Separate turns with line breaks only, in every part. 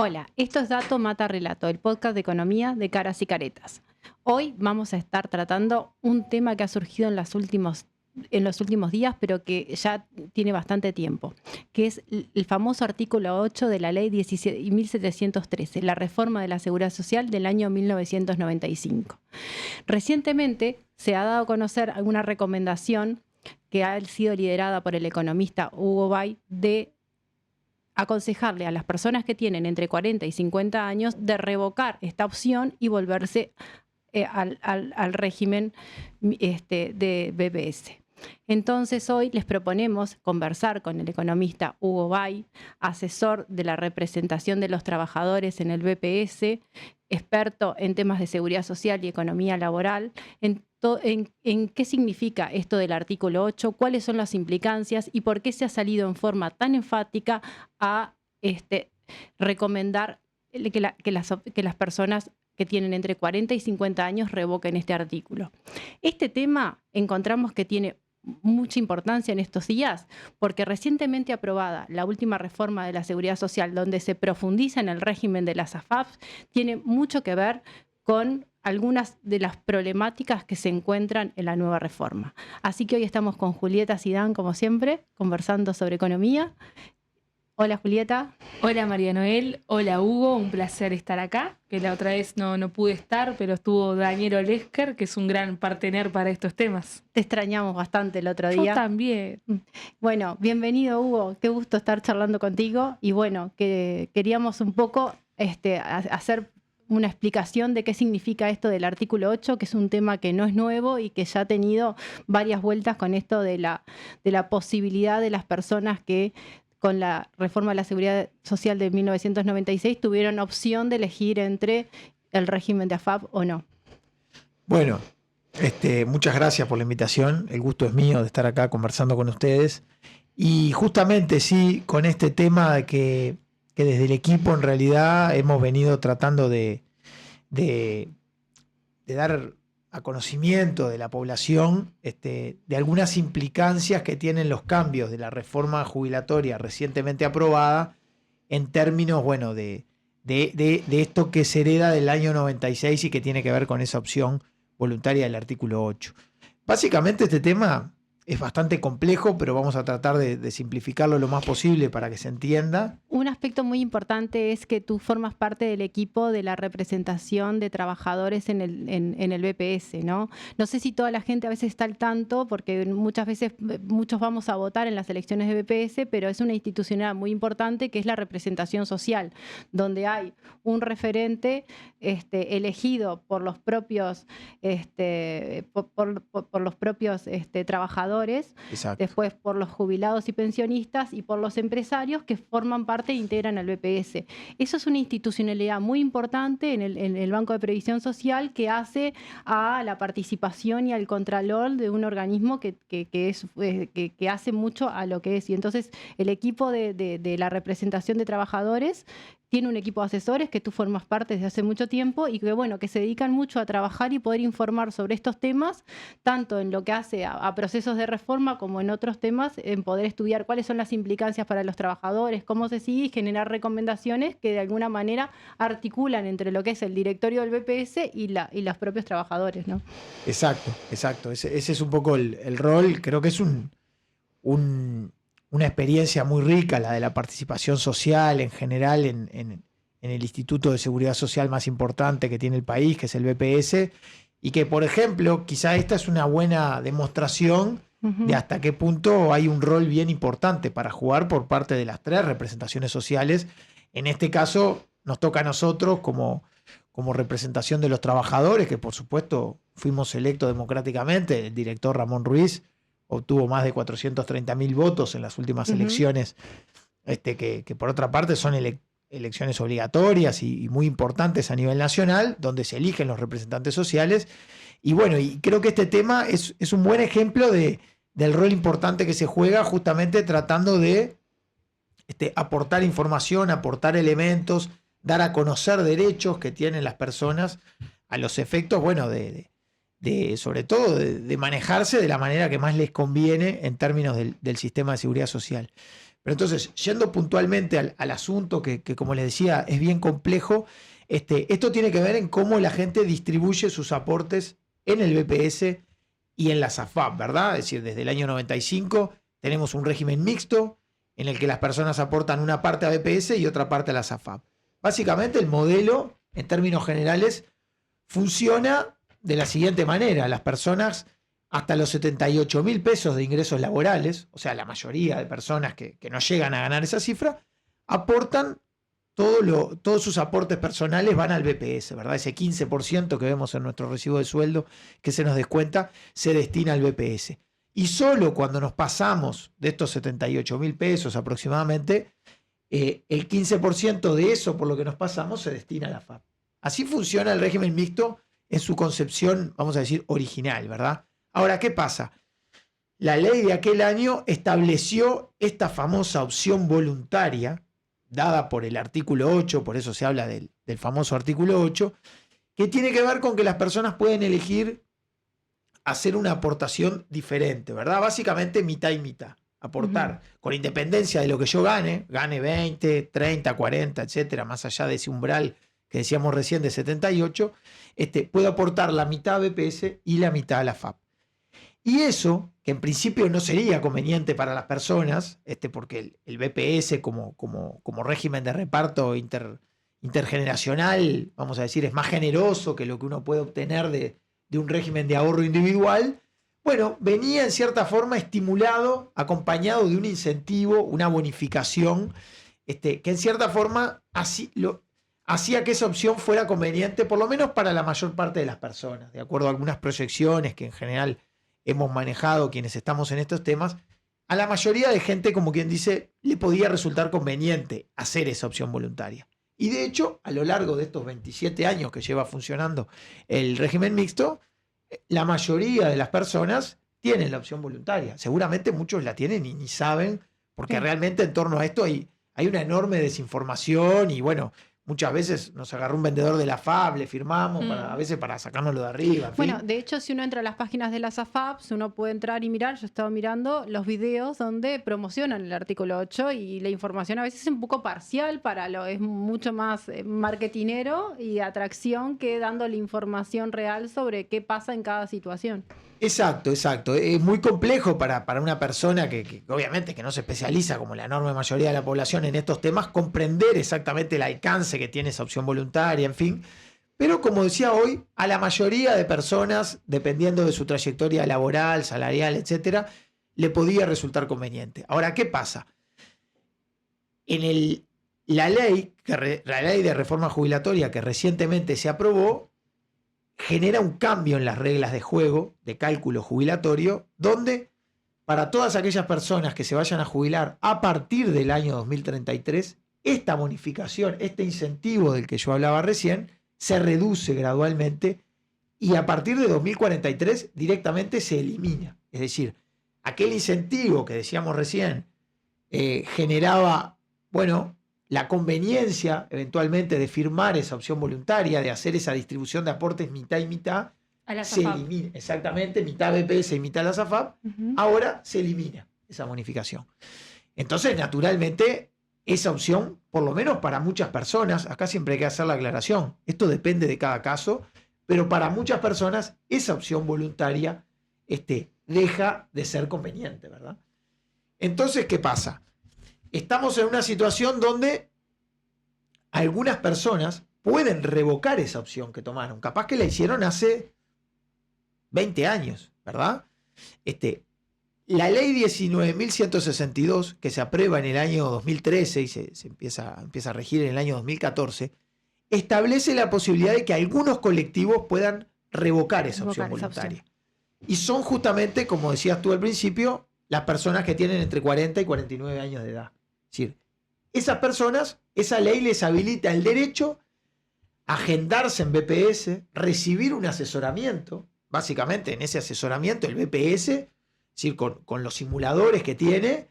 Hola, esto es Dato Mata Relato, el podcast de economía de Caras y Caretas. Hoy vamos a estar tratando un tema que ha surgido en los últimos días, pero que ya tiene bastante tiempo, que es el famoso artículo 8 de la ley 1713, la reforma de la Seguridad Social del año 1995. Recientemente se ha dado a conocer alguna recomendación que ha sido liderada por el economista Hugo Bay de aconsejarle a las personas que tienen entre 40 y 50 años de revocar esta opción y volverse al régimen de BPS. Entonces hoy les proponemos conversar con el economista Hugo Bay, asesor de la representación de los trabajadores en el BPS, experto en temas de seguridad social y economía laboral, en qué significa esto del artículo 8, cuáles son las implicancias y por qué se ha salido en forma tan enfática a recomendar que las personas que tienen entre 40 y 50 años revoquen este artículo. Este tema encontramos que tiene mucha importancia en estos días porque recientemente aprobada la última reforma de la Seguridad Social, donde se profundiza en el régimen de las AFAP, tiene mucho que ver con algunas de las problemáticas que se encuentran en la nueva reforma. Así que hoy estamos con Julieta Sidán, como siempre, conversando sobre economía. Hola, Julieta.
Hola María Noel, hola Hugo, un placer estar acá, que la otra vez no pude estar, pero estuvo Daniel Olesker, que es un gran partener para estos temas.
Te extrañamos bastante el otro
Yo
día.
también.
Bueno, bienvenido Hugo, qué gusto estar charlando contigo y bueno, que queríamos un poco hacer una explicación de qué significa esto del artículo 8, que es un tema que no es nuevo y que ya ha tenido varias vueltas con esto de la posibilidad de las personas que con la reforma de la Seguridad Social de 1996 tuvieron opción de elegir entre el régimen de AFAP o no.
Bueno, muchas gracias por la invitación. El gusto es mío de estar acá conversando con ustedes. Y justamente sí, con este tema que desde el equipo en realidad hemos venido tratando de dar a conocimiento de la población de algunas implicancias que tienen los cambios de la reforma jubilatoria recientemente aprobada en términos, bueno, de esto que se hereda del año 96 y que tiene que ver con esa opción voluntaria del artículo 8. Básicamente este tema es bastante complejo, pero vamos a tratar de simplificarlo lo más posible para que se entienda.
Un aspecto muy importante es que tú formas parte del equipo de la representación de trabajadores en el BPS, ¿no? No sé si toda la gente a veces está al tanto, porque muchas veces muchos vamos a votar en las elecciones de BPS, pero es una institucionalidad muy importante que es la representación social, donde hay un referente elegido por los propios, por los propios trabajadores.
Exacto.
Después por los jubilados y pensionistas y por los empresarios que forman parte e integran al BPS. Eso es una institucionalidad muy importante en el Banco de Previsión Social que hace a la participación y al contralor de un organismo que hace mucho a lo que es. Y entonces el equipo de la representación de trabajadores tiene un equipo de asesores que tú formas parte desde hace mucho tiempo y que, bueno, que se dedican mucho a trabajar y poder informar sobre estos temas, tanto en lo que hace a procesos de reforma como en otros temas, en poder estudiar cuáles son las implicancias para los trabajadores, cómo se sigue y generar recomendaciones que de alguna manera articulan entre lo que es el directorio del BPS y los propios trabajadores, ¿no?
Exacto. Ese es un poco el rol. Creo que es una experiencia muy rica la de la participación social en general en el Instituto de Seguridad Social más importante que tiene el país, que es el BPS, y que, por ejemplo, quizá esta es una buena demostración de hasta qué punto hay un rol bien importante para jugar por parte de las tres representaciones sociales. En este caso nos toca a nosotros como representación de los trabajadores, que por supuesto fuimos electos democráticamente. El director Ramón Ruiz obtuvo más de 430.000 votos en las últimas elecciones, que por otra parte son elecciones obligatorias y muy importantes a nivel nacional, donde se eligen los representantes sociales. Y bueno, y creo que este tema es un buen ejemplo del rol importante que se juega justamente tratando de aportar información, aportar elementos, dar a conocer derechos que tienen las personas a los efectos, bueno, sobre todo de manejarse de la manera que más les conviene en términos del sistema de seguridad social. Pero entonces, yendo puntualmente al asunto, que como les decía, es bien complejo, esto tiene que ver en cómo la gente distribuye sus aportes en el BPS y en las AFAP, ¿verdad? Es decir, desde el año 95 tenemos un régimen mixto en el que las personas aportan una parte a BPS y otra parte a las AFAP. Básicamente el modelo, en términos generales, funciona de la siguiente manera. Las personas hasta los 78.000 pesos de ingresos laborales, o sea, la mayoría de personas que no llegan a ganar esa cifra, aportan todos sus aportes personales van al BPS, ¿verdad? Ese 15% que vemos en nuestro recibo de sueldo que se nos descuenta se destina al BPS. Y solo cuando nos pasamos de estos 78.000 pesos aproximadamente, el 15% de eso por lo que nos pasamos se destina a la AFAP. Así funciona el régimen mixto en su concepción, vamos a decir, original, ¿verdad? Ahora, ¿qué pasa? La ley de aquel año estableció esta famosa opción voluntaria, dada por el artículo 8, por eso se habla del famoso artículo 8, que tiene que ver con que las personas pueden elegir hacer una aportación diferente, ¿verdad? Básicamente mitad y mitad. Aportar con independencia de lo que yo gane 20, 30, 40, etcétera, más allá de ese umbral que decíamos recién de 78, puedo aportar la mitad a BPS y la mitad a la FAP. Y eso, que en principio no sería conveniente para las personas, porque el BPS como régimen de reparto intergeneracional, vamos a decir, es más generoso que lo que uno puede obtener de un régimen de ahorro individual, bueno, venía en cierta forma estimulado, acompañado de un incentivo, una bonificación, que en cierta forma hacía que esa opción fuera conveniente, por lo menos para la mayor parte de las personas, de acuerdo a algunas proyecciones que en general hemos manejado quienes estamos en estos temas. A la mayoría de gente, como quien dice, le podía resultar conveniente hacer esa opción voluntaria. Y de hecho, a lo largo de estos 27 años que lleva funcionando el régimen mixto, la mayoría de las personas tienen la opción voluntaria. Seguramente muchos la tienen y ni saben, porque realmente en torno a esto hay una enorme desinformación y bueno, muchas veces nos agarró un vendedor de la FAP, le firmamos, a veces para sacárnoslo de arriba. En
bueno,
fin.
de hecho, si uno entra a las páginas de las AFAPs, uno puede entrar y mirar, yo estaba mirando los videos donde promocionan el artículo 8 y la información a veces es un poco parcial es mucho más marketinero y de atracción que dando la información real sobre qué pasa en cada situación.
Exacto. Es muy complejo para una persona que obviamente que no se especializa como la enorme mayoría de la población en estos temas, comprender exactamente el alcance que tiene esa opción voluntaria, en fin. Pero como decía hoy, a la mayoría de personas, dependiendo de su trayectoria laboral, salarial, etcétera, le podía resultar conveniente. Ahora, ¿qué pasa? La ley de reforma jubilatoria que recientemente se aprobó genera un cambio en las reglas de juego de cálculo jubilatorio, donde para todas aquellas personas que se vayan a jubilar a partir del año 2033, esta bonificación, este incentivo del que yo hablaba recién, se reduce gradualmente y a partir de 2043 directamente se elimina. Es decir, aquel incentivo que decíamos recién generaba, bueno, la conveniencia eventualmente de firmar esa opción voluntaria, de hacer esa distribución de aportes mitad y mitad, se elimina. Exactamente, mitad BPS y mitad las AFAP, ahora se elimina esa bonificación. Entonces, naturalmente, esa opción, por lo menos para muchas personas, acá siempre hay que hacer la aclaración, esto depende de cada caso, pero para muchas personas esa opción voluntaria deja de ser conveniente, ¿verdad? Entonces, ¿qué pasa? Estamos en una situación donde algunas personas pueden revocar esa opción que tomaron. Capaz que la hicieron hace 20 años, ¿verdad? La ley 19.162, que se aprueba en el año 2013 y se empieza a regir en el año 2014, establece la posibilidad de que algunos colectivos puedan revocar esa opción voluntaria. Y son justamente, como decías tú al principio, las personas que tienen entre 40 y 49 años de edad. Es decir, esas personas, esa ley les habilita el derecho a agendarse en BPS, recibir un asesoramiento. Básicamente, en ese asesoramiento, el BPS, es decir, con los simuladores que tiene,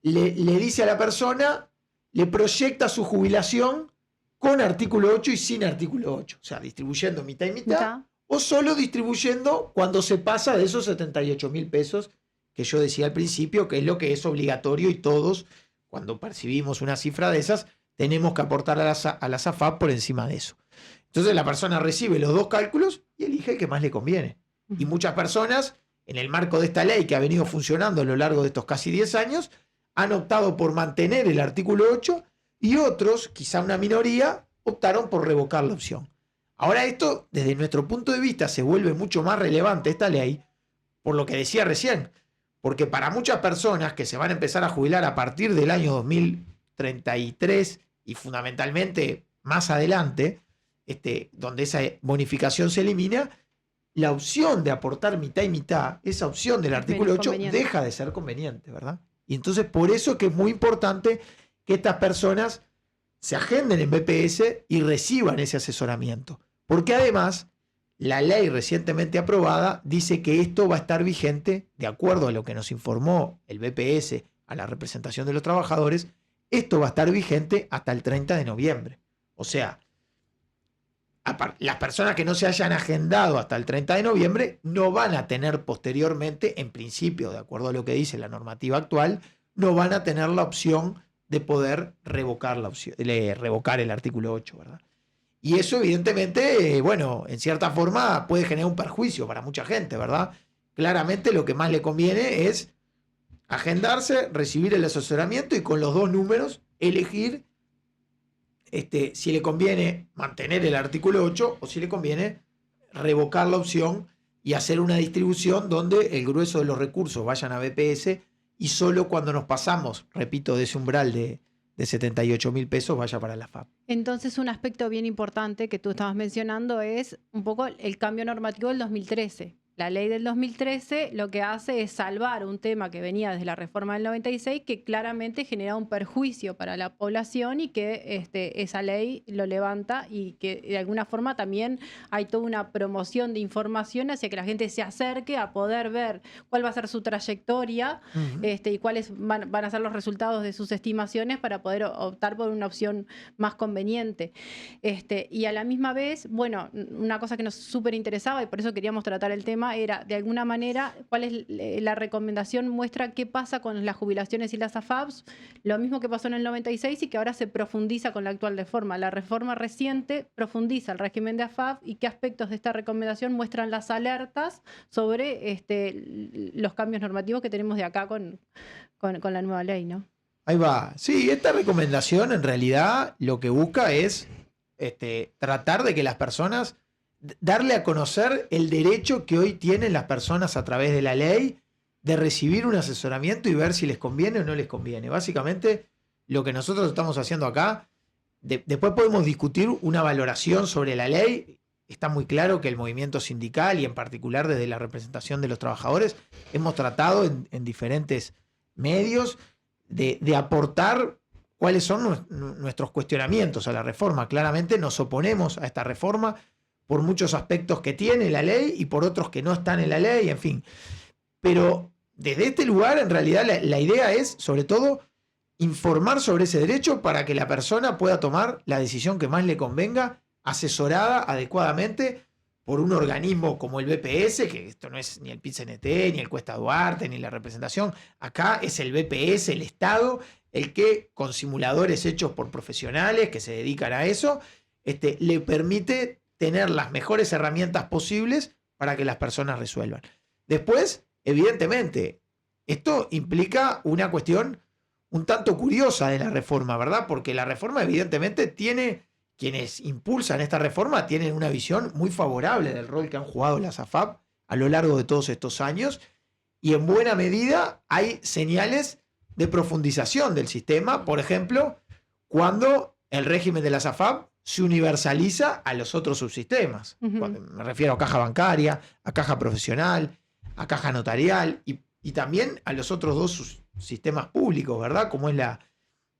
le dice a la persona, le proyecta su jubilación con artículo 8 y sin artículo 8. O sea, distribuyendo mitad y mitad, o solo distribuyendo cuando se pasa de esos 78.000 pesos que yo decía al principio, que es lo que es obligatorio y todos cuando percibimos una cifra de esas, tenemos que aportar a las AFAP por encima de eso. Entonces la persona recibe los dos cálculos y elige el que más le conviene. Y muchas personas, en el marco de esta ley que ha venido funcionando a lo largo de estos casi 10 años, han optado por mantener el artículo 8 y otros, quizá una minoría, optaron por revocar la opción. Ahora esto, desde nuestro punto de vista, se vuelve mucho más relevante esta ley, por lo que decía recién, porque para muchas personas que se van a empezar a jubilar a partir del año 2033 y fundamentalmente más adelante, donde esa bonificación se elimina, la opción de aportar mitad y mitad, esa opción del artículo 8 deja de ser conveniente, ¿verdad? Y entonces por eso es que es muy importante que estas personas se agenden en BPS y reciban ese asesoramiento. Porque además, la ley recientemente aprobada dice que esto va a estar vigente, de acuerdo a lo que nos informó el BPS a la representación de los trabajadores, esto va a estar vigente hasta el 30 de noviembre. O sea, las personas que no se hayan agendado hasta el 30 de noviembre no van a tener posteriormente, en principio, de acuerdo a lo que dice la normativa actual, no van a tener la opción de poder revocar el artículo 8, ¿verdad? Y eso evidentemente, bueno, en cierta forma puede generar un perjuicio para mucha gente, ¿verdad? Claramente lo que más le conviene es agendarse, recibir el asesoramiento y con los dos números elegir si le conviene mantener el artículo 8 o si le conviene revocar la opción y hacer una distribución donde el grueso de los recursos vayan a BPS y solo cuando nos pasamos, repito, de ese umbral de 78.000 pesos vaya para la AFAP.
Entonces, un aspecto bien importante que tú estabas mencionando es un poco el cambio normativo del 2013. La ley del 2013 lo que hace es salvar un tema que venía desde la reforma del 96, que claramente genera un perjuicio para la población y que esa ley lo levanta y que de alguna forma también hay toda una promoción de información hacia que la gente se acerque a poder ver cuál va a ser su trayectoria y cuáles van a ser los resultados de sus estimaciones para poder optar por una opción más conveniente. Y a la misma vez, bueno, una cosa que nos súper interesaba y por eso queríamos tratar el tema era, de alguna manera, cuál es la recomendación, muestra qué pasa con las jubilaciones y las AFAPs, lo mismo que pasó en el 96 y que ahora se profundiza con la actual reforma. La reforma reciente profundiza el régimen de AFAP y qué aspectos de esta recomendación muestran las alertas sobre los cambios normativos que tenemos de acá con la nueva ley, ¿no?
Ahí va. Sí, esta recomendación en realidad lo que busca es tratar de que las personas, darle a conocer el derecho que hoy tienen las personas a través de la ley de recibir un asesoramiento y ver si les conviene o no les conviene. Básicamente, lo que nosotros estamos haciendo acá, después podemos discutir una valoración sobre la ley. Está muy claro que el movimiento sindical y en particular desde la representación de los trabajadores hemos tratado en diferentes medios de aportar cuáles son nuestros cuestionamientos a la reforma. Claramente nos oponemos a esta reforma por muchos aspectos que tiene la ley y por otros que no están en la ley, en fin. Pero desde este lugar, en realidad, la idea es, sobre todo, informar sobre ese derecho para que la persona pueda tomar la decisión que más le convenga, asesorada adecuadamente por un organismo como el BPS, que esto no es ni el PIT-CNT, ni el Cuesta Duarte, ni la representación. Acá es el BPS, el Estado, el que, con simuladores hechos por profesionales que se dedican a eso, le permite tener las mejores herramientas posibles para que las personas resuelvan. Después, evidentemente, esto implica una cuestión un tanto curiosa de la reforma, ¿verdad? Porque la reforma, evidentemente, quienes impulsan esta reforma tienen una visión muy favorable del rol que han jugado las AFAP a lo largo de todos estos años y en buena medida hay señales de profundización del sistema, por ejemplo, cuando el régimen de las AFAP se universaliza a los otros subsistemas. Me refiero a caja bancaria, a caja profesional, a caja notarial y también a los otros dos sistemas públicos, ¿verdad? Como es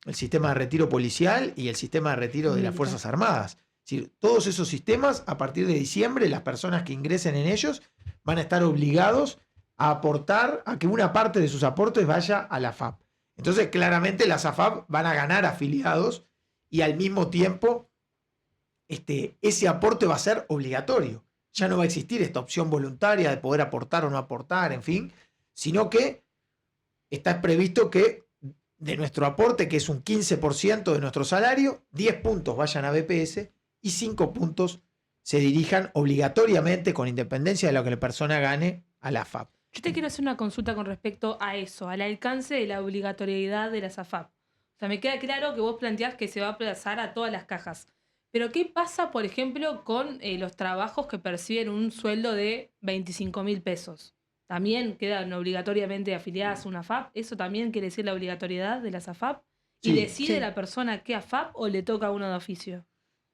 el sistema de retiro policial y el sistema de retiro de las Fuerzas Armadas. Es decir, todos esos sistemas, a partir de diciembre, las personas que ingresen en ellos van a estar obligados a aportar, a que una parte de sus aportes vaya a la AFAP. Entonces, claramente las AFAP van a ganar afiliados y al mismo tiempo ese aporte va a ser obligatorio. Ya no va a existir esta opción voluntaria de poder aportar o no aportar, en fin, sino que está previsto que de nuestro aporte, que es un 15% de nuestro salario, 10 puntos vayan a BPS y 5 puntos se dirijan obligatoriamente, con independencia de lo que la persona gane, a la AFAP.
Yo te quiero hacer una consulta con respecto a eso, al alcance de la obligatoriedad de las AFAP. O sea, me queda claro que vos planteás que se va a aplazar a todas las cajas. Pero ¿qué pasa, por ejemplo, con los trabajos que perciben un sueldo de 25.000 pesos? ¿También quedan obligatoriamente afiliadas a una AFAP? ¿Eso también quiere decir la obligatoriedad de las AFAP? ¿Y
Sí,
decide la persona qué AFAP o le toca a uno de oficio?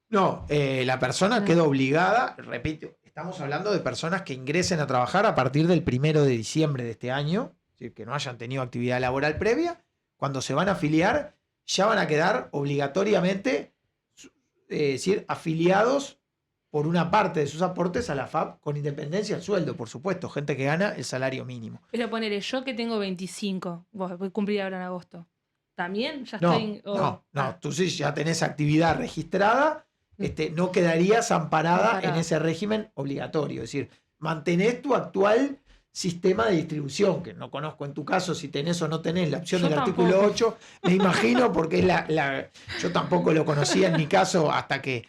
No, la persona queda obligada, repito, estamos hablando de personas que ingresen a trabajar a partir del 1 de diciembre de este año, es decir, que no hayan tenido actividad laboral previa. Cuando se van a afiliar, ya van a quedar obligatoriamente, decir, afiliados por una parte de sus aportes a la AFAP, con independencia del sueldo, por supuesto, gente que gana el salario mínimo.
Pero ponele, yo que tengo 25, vos voy a cumplir ahora en agosto. ¿También? ¿Ya
No,
estoy...?
no, tú sí ya tenés actividad registrada, no quedarías amparada en ese régimen obligatorio. Es decir, mantenés tu actual sistema de distribución, que no conozco en tu caso si tenés o no tenés la opción
Yo
del artículo
tampoco.
8, me imagino, porque es yo tampoco lo conocía en mi caso hasta que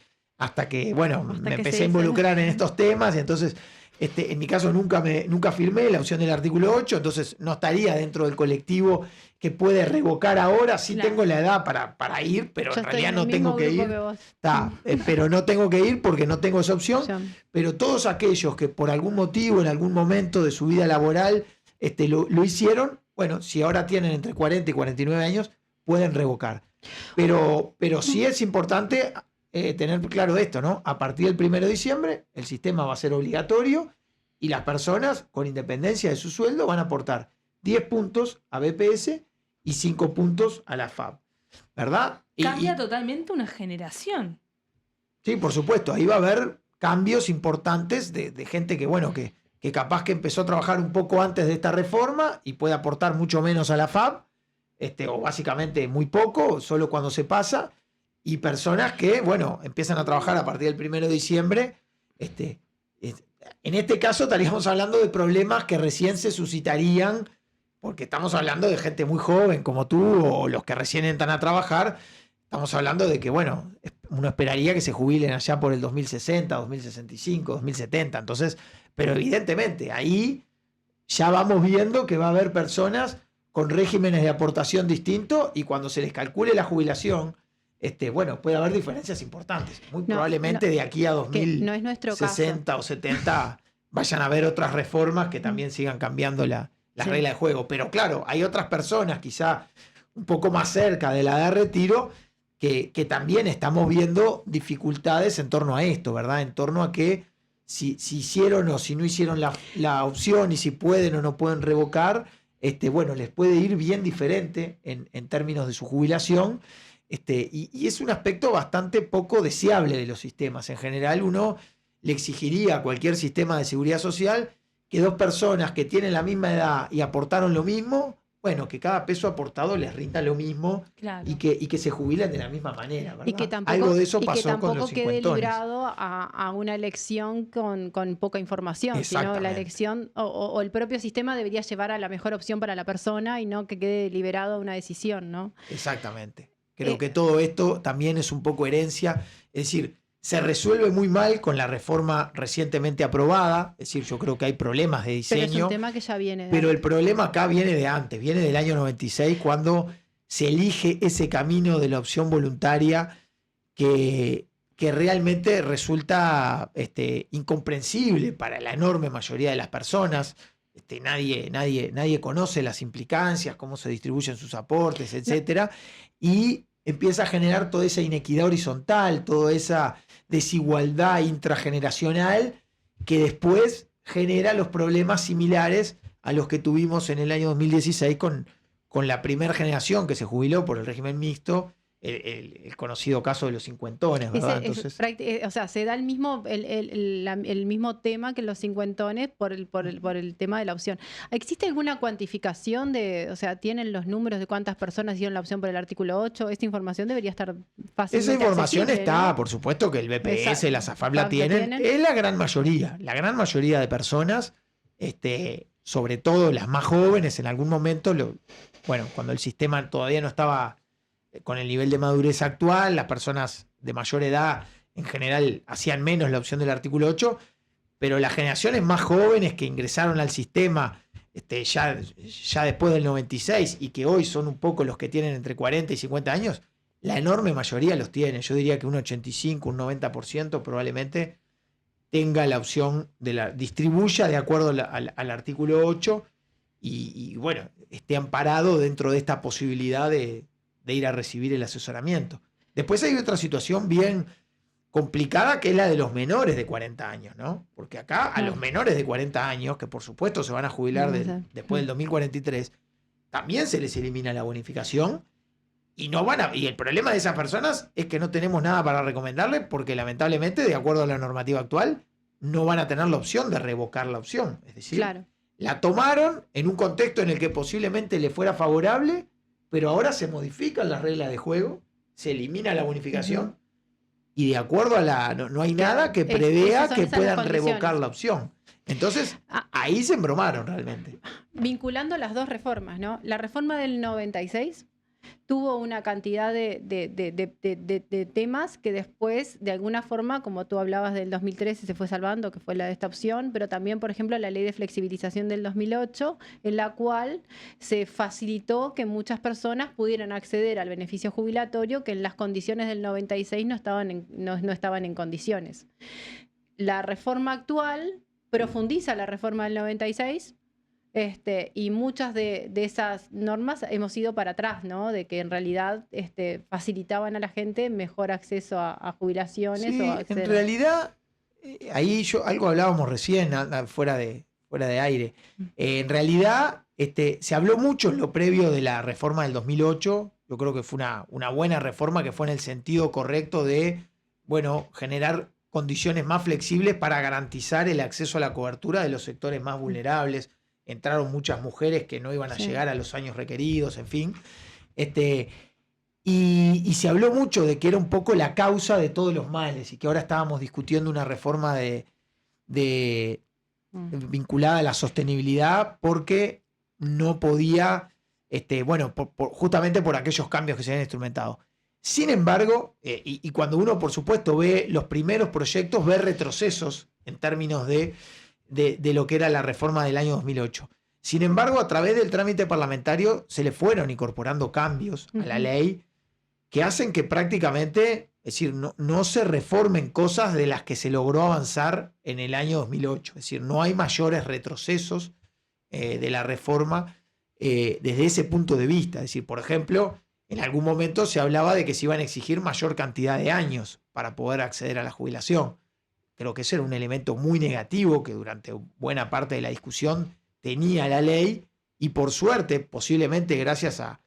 bueno, me
que
empecé
se
a
hizo.
involucrar en estos temas, y entonces en mi caso nunca firmé la opción del artículo 8, entonces no estaría dentro del colectivo que puede revocar ahora. Sí
Claro.
tengo la edad para ir, pero
Yo
en
estoy
realidad
en
no
el
tengo
mismo
que
grupo
ir.
que vos.
Pero no tengo que ir porque no tengo esa opción. Pero todos aquellos que por algún motivo, en algún momento de su vida laboral, lo hicieron, bueno, si ahora tienen entre 40 y 49 años, pueden revocar. Pero sí es importante tener claro esto, ¿no? A partir del 1 de diciembre, el sistema va a ser obligatorio y las personas, con independencia de su sueldo, van a aportar 10 puntos a BPS y 5 puntos a la FAP, ¿verdad?
Cambia totalmente una generación.
Sí, por supuesto, ahí va a haber cambios importantes de gente que, bueno, que capaz que empezó a trabajar un poco antes de esta reforma y puede aportar mucho menos a la FAP, o básicamente muy poco, solo cuando se pasa, y personas que, bueno, empiezan a trabajar a partir del 1 de diciembre. En este caso estaríamos hablando de problemas que recién se suscitarían, porque estamos hablando de gente muy joven como tú o los que recién entran a trabajar. Estamos hablando de que, bueno, uno esperaría que se jubilen allá por el 2060, 2065, 2070. Entonces, pero evidentemente ahí ya vamos viendo que va a haber personas con regímenes de aportación distintos, y cuando se les calcule la jubilación, bueno, puede haber diferencias importantes. Muy probablemente de aquí a
no es nuestro
2060
caso.
o 70 vayan a haber otras reformas que también sigan cambiando la regla de juego. Pero claro, hay otras personas quizá un poco más cerca de la edad de retiro que también estamos viendo dificultades en torno a esto, ¿verdad? En torno a que si hicieron o si no hicieron la opción, y si pueden o no pueden revocar, bueno, les puede ir bien diferente en términos de su jubilación. Y es un aspecto bastante poco deseable de los sistemas. En general, uno le exigiría a cualquier sistema de seguridad social que dos personas que tienen la misma edad y aportaron lo mismo, bueno, que cada peso aportado les rinda lo mismo.
Claro.
y que se jubilen de la misma manera, ¿verdad?
Y que tampoco,
Algo de eso
y que
pasó con
tampoco
los
quede
cincuentones.
librado a una elección con poca información, sino la
Exactamente.
elección o el propio sistema debería llevar a la mejor opción para la persona y no que quede liberado a una decisión, ¿no?
Exactamente. Creo que todo esto también es un poco herencia. Es decir, se resuelve muy mal con la reforma recientemente aprobada. Es decir, yo creo que hay problemas de
Pero es
diseño.
un tema que ya viene.
Pero el problema acá viene de antes, viene del año 96, cuando se elige ese camino de la opción voluntaria que realmente resulta incomprensible para la enorme mayoría de las personas. Nadie conoce las implicancias, cómo se distribuyen sus aportes, etcétera, y empieza a generar toda esa inequidad horizontal, toda esa desigualdad intrageneracional que después genera los problemas similares a los que tuvimos en el año 2016 con la primera generación que se jubiló por el régimen mixto, el conocido caso de los cincuentones, ¿verdad?
O sea, se da el mismo tema que los cincuentones por el tema de la opción. ¿Existe alguna cuantificación o sea, tienen los números de cuántas personas dieron la opción por el artículo 8? Esta información debería estar fácilmente
Esa información
accesible,
está,
¿no?
por supuesto que el BPS,
Exacto.
las AFAP la tienen. Es la gran mayoría de personas, sobre todo las más jóvenes, en algún momento bueno, cuando el sistema todavía no estaba con el nivel de madurez actual, las personas de mayor edad en general hacían menos la opción del artículo 8, pero las generaciones más jóvenes que ingresaron al sistema ya después del 96 y que hoy son un poco los que tienen entre 40 y 50 años, la enorme mayoría los tiene. Yo diría que un 85, un 90% probablemente tenga la opción distribuya de acuerdo al artículo 8 y bueno, esté amparado dentro de esta posibilidad de ir a recibir el asesoramiento. Después hay otra situación bien complicada que es la de los menores de 40 años, ¿no? Porque acá a los menores de 40 años, que por supuesto se van a jubilar después del 2043, también se les elimina la bonificación y el problema de esas personas es que no tenemos nada para recomendarles porque lamentablemente, de acuerdo a la normativa actual, no van a tener la opción de revocar la opción. Es decir, la tomaron en un contexto en el que posiblemente le fuera favorable, pero ahora se modifican las reglas de juego, se elimina la bonificación y de acuerdo a no hay nada que prevea que puedan revocar la opción. Entonces, ahí se embromaron realmente.
Vinculando las dos reformas, ¿no? La reforma del 96 tuvo una cantidad de temas que después, de alguna forma, como tú hablabas del 2013, se fue salvando, que fue la de esta opción, pero también, por ejemplo, la ley de flexibilización del 2008, en la cual se facilitó que muchas personas pudieran acceder al beneficio jubilatorio que en las condiciones del 96 no estaban en condiciones. La reforma actual profundiza la reforma del 96, y muchas de esas normas hemos ido para atrás, ¿no? De que en realidad facilitaban a la gente mejor acceso a jubilaciones.
Sí,
o acceder.
En realidad, ahí algo hablábamos recién, fuera de aire. En realidad, se habló mucho en lo previo de la reforma del 2008. Yo creo que fue una buena reforma que fue en el sentido correcto de, bueno, generar condiciones más flexibles para garantizar el acceso a la cobertura de los sectores más vulnerables. Entraron muchas mujeres que no iban a llegar a los años requeridos, en fin. Y se habló mucho de que era un poco la causa de todos los males y que ahora estábamos discutiendo una reforma vinculada a la sostenibilidad porque no podía, justamente por aquellos cambios que se habían instrumentado. Sin embargo, y cuando uno, por supuesto, ve los primeros proyectos, ve retrocesos en términos de lo que era la reforma del año 2008. Sin embargo, a través del trámite parlamentario se le fueron incorporando cambios a la ley que hacen que prácticamente, es decir, no se reformen cosas de las que se logró avanzar en el año 2008. Es decir, no hay mayores retrocesos de la reforma desde ese punto de vista. Es decir, por ejemplo, en algún momento se hablaba de que se iban a exigir mayor cantidad de años para poder acceder a la jubilación. Creo que ese era un elemento muy negativo que durante buena parte de la discusión tenía la ley y por suerte, posiblemente gracias a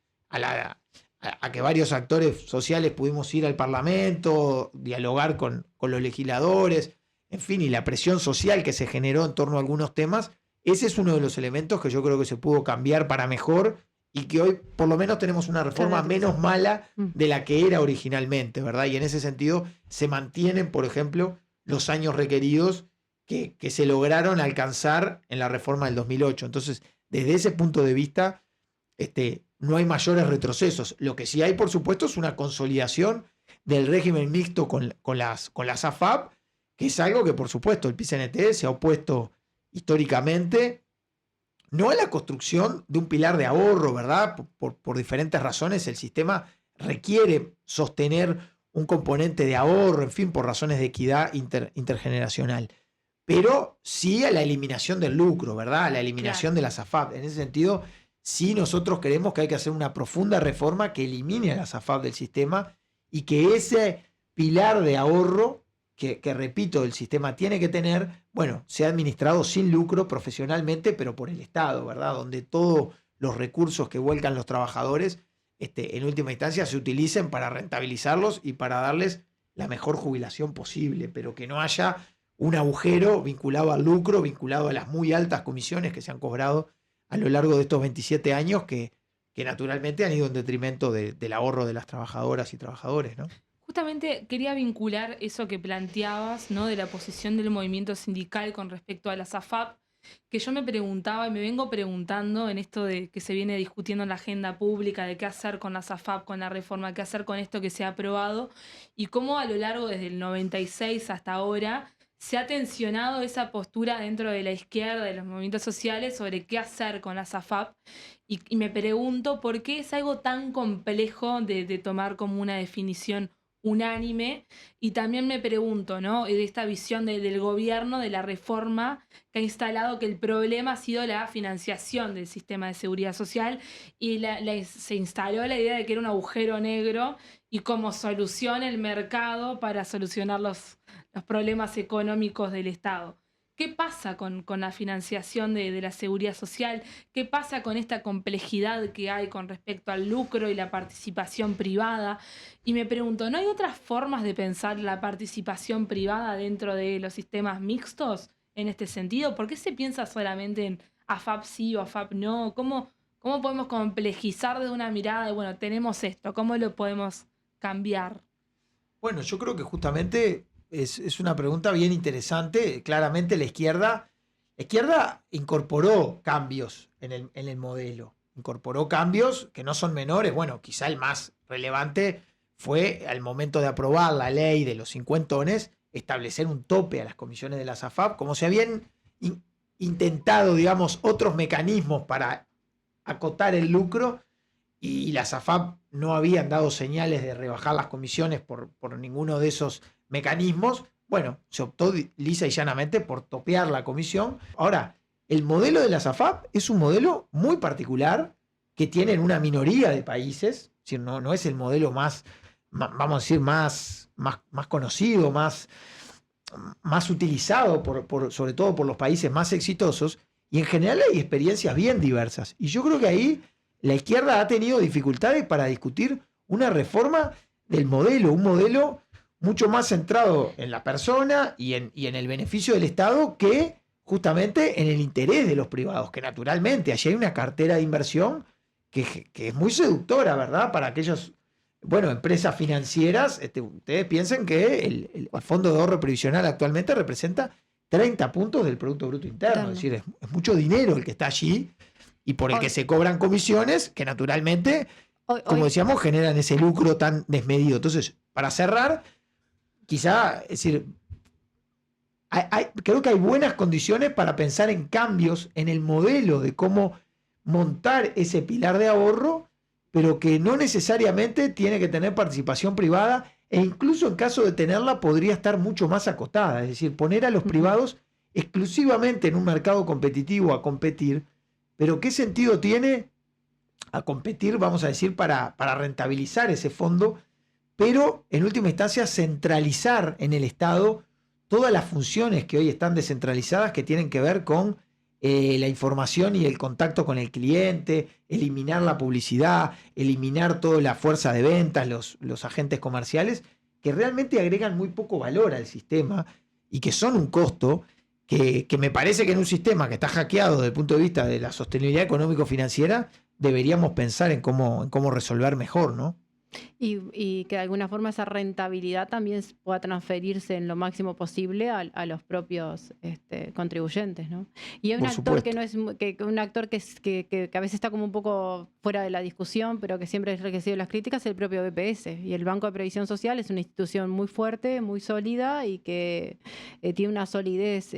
que varios actores sociales pudimos ir al Parlamento, dialogar con los legisladores, en fin, y la presión social que se generó en torno a algunos temas, ese es uno de los elementos que yo creo que se pudo cambiar para mejor y que hoy por lo menos tenemos una reforma menos mala de la que era originalmente, ¿verdad? Y en ese sentido se mantienen, por ejemplo, los años requeridos que se lograron alcanzar en la reforma del 2008. Entonces, desde ese punto de vista, no hay mayores retrocesos. Lo que sí hay, por supuesto, es una consolidación del régimen mixto con las AFAP, que es algo que, por supuesto, el PCNT se ha opuesto históricamente, no a la construcción de un pilar de ahorro, ¿verdad? Por diferentes razones, el sistema requiere sostener un componente de ahorro, en fin, por razones de equidad intergeneracional. Pero sí a la eliminación del lucro, ¿verdad? A la eliminación de las AFAP. En ese sentido, sí nosotros creemos que hay que hacer una profunda reforma que elimine a las AFAP del sistema y que ese pilar de ahorro que repito, el sistema tiene que tener, bueno, sea administrado sin lucro profesionalmente, pero por el Estado, ¿verdad? Donde todos los recursos que vuelcan los trabajadores, en última instancia, se utilicen para rentabilizarlos y para darles la mejor jubilación posible, pero que no haya un agujero vinculado al lucro, vinculado a las muy altas comisiones que se han cobrado a lo largo de estos 27 años que naturalmente han ido en detrimento del ahorro de las trabajadoras y trabajadores, ¿no?
Justamente quería vincular eso que planteabas, ¿no? De la posición del movimiento sindical con respecto a las AFAP, que yo me preguntaba y me vengo preguntando en esto de que se viene discutiendo en la agenda pública, de qué hacer con las AFAP, con la reforma, qué hacer con esto que se ha aprobado, y cómo a lo largo desde el 96 hasta ahora se ha tensionado esa postura dentro de la izquierda, de los movimientos sociales, sobre qué hacer con las AFAP. Y me pregunto por qué es algo tan complejo de tomar como una definición unánime. Y también me pregunto, ¿no? De esta visión del gobierno, de la reforma que ha instalado que el problema ha sido la financiación del sistema de seguridad social y se instaló la idea de que era un agujero negro y como solución el mercado para solucionar los problemas económicos del Estado. ¿Qué pasa con la financiación de la seguridad social? ¿Qué pasa con esta complejidad que hay con respecto al lucro y la participación privada? Y me pregunto, ¿no hay otras formas de pensar la participación privada dentro de los sistemas mixtos en este sentido? ¿Por qué se piensa solamente en AFAP sí o AFAP no? ¿Cómo podemos complejizar desde una mirada de, bueno, tenemos esto, ¿cómo lo podemos cambiar?
Bueno, yo creo que justamente es una pregunta bien interesante. Claramente la izquierda incorporó cambios en el modelo. Incorporó cambios que no son menores. Bueno, quizá el más relevante fue al momento de aprobar la ley de los cincuentones, establecer un tope a las comisiones de las AFAP, como se habían intentado, digamos, otros mecanismos para acotar el lucro, y las AFAP no habían dado señales de rebajar las comisiones por ninguno de esos mecanismos. Bueno, se optó lisa y llanamente por topear la comisión. Ahora, el modelo de las AFAP es un modelo muy particular que tienen una minoría de países, es decir, no es el modelo vamos a decir, más conocido, más utilizado, sobre todo por los países más exitosos, y en general hay experiencias bien diversas. Y yo creo que ahí la izquierda ha tenido dificultades para discutir una reforma del modelo, un modelo mucho más centrado en la persona y en el beneficio del Estado que justamente en el interés de los privados, que naturalmente allí hay una cartera de inversión que es muy seductora, ¿verdad? Para aquellos, bueno, empresas financieras. Ustedes piensen que el Fondo de Ahorro Previsional actualmente representa 30 puntos del Producto Bruto Interno, es decir, es mucho dinero el que está allí y por el que se cobran comisiones que naturalmente, como decíamos, generan ese lucro tan desmedido. Entonces, para cerrar, quizá, es decir, creo que hay buenas condiciones para pensar en cambios en el modelo de cómo montar ese pilar de ahorro, pero que no necesariamente tiene que tener participación privada, e incluso en caso de tenerla podría estar mucho más acotada. Es decir, poner a los privados exclusivamente en un mercado competitivo a competir. Pero ¿qué sentido tiene a competir, vamos a decir, para rentabilizar ese fondo, pero en última instancia centralizar en el Estado todas las funciones que hoy están descentralizadas, que tienen que ver con la información y el contacto con el cliente, eliminar la publicidad, eliminar toda la fuerza de ventas, los agentes comerciales, que realmente agregan muy poco valor al sistema y que son un costo que me parece que en un sistema que está hackeado desde el punto de vista de la sostenibilidad económico-financiera deberíamos pensar en cómo resolver mejor, ¿no?
Y que de alguna forma esa rentabilidad también pueda transferirse en lo máximo posible a los propios contribuyentes, ¿no? Y hay un
Por
actor que
supuesto.
no es un actor que a veces está como un poco fuera de la discusión, pero que siempre es recibe las críticas, es el propio BPS. Y el Banco de Previsión Social es una institución muy fuerte, muy sólida y que tiene una solidez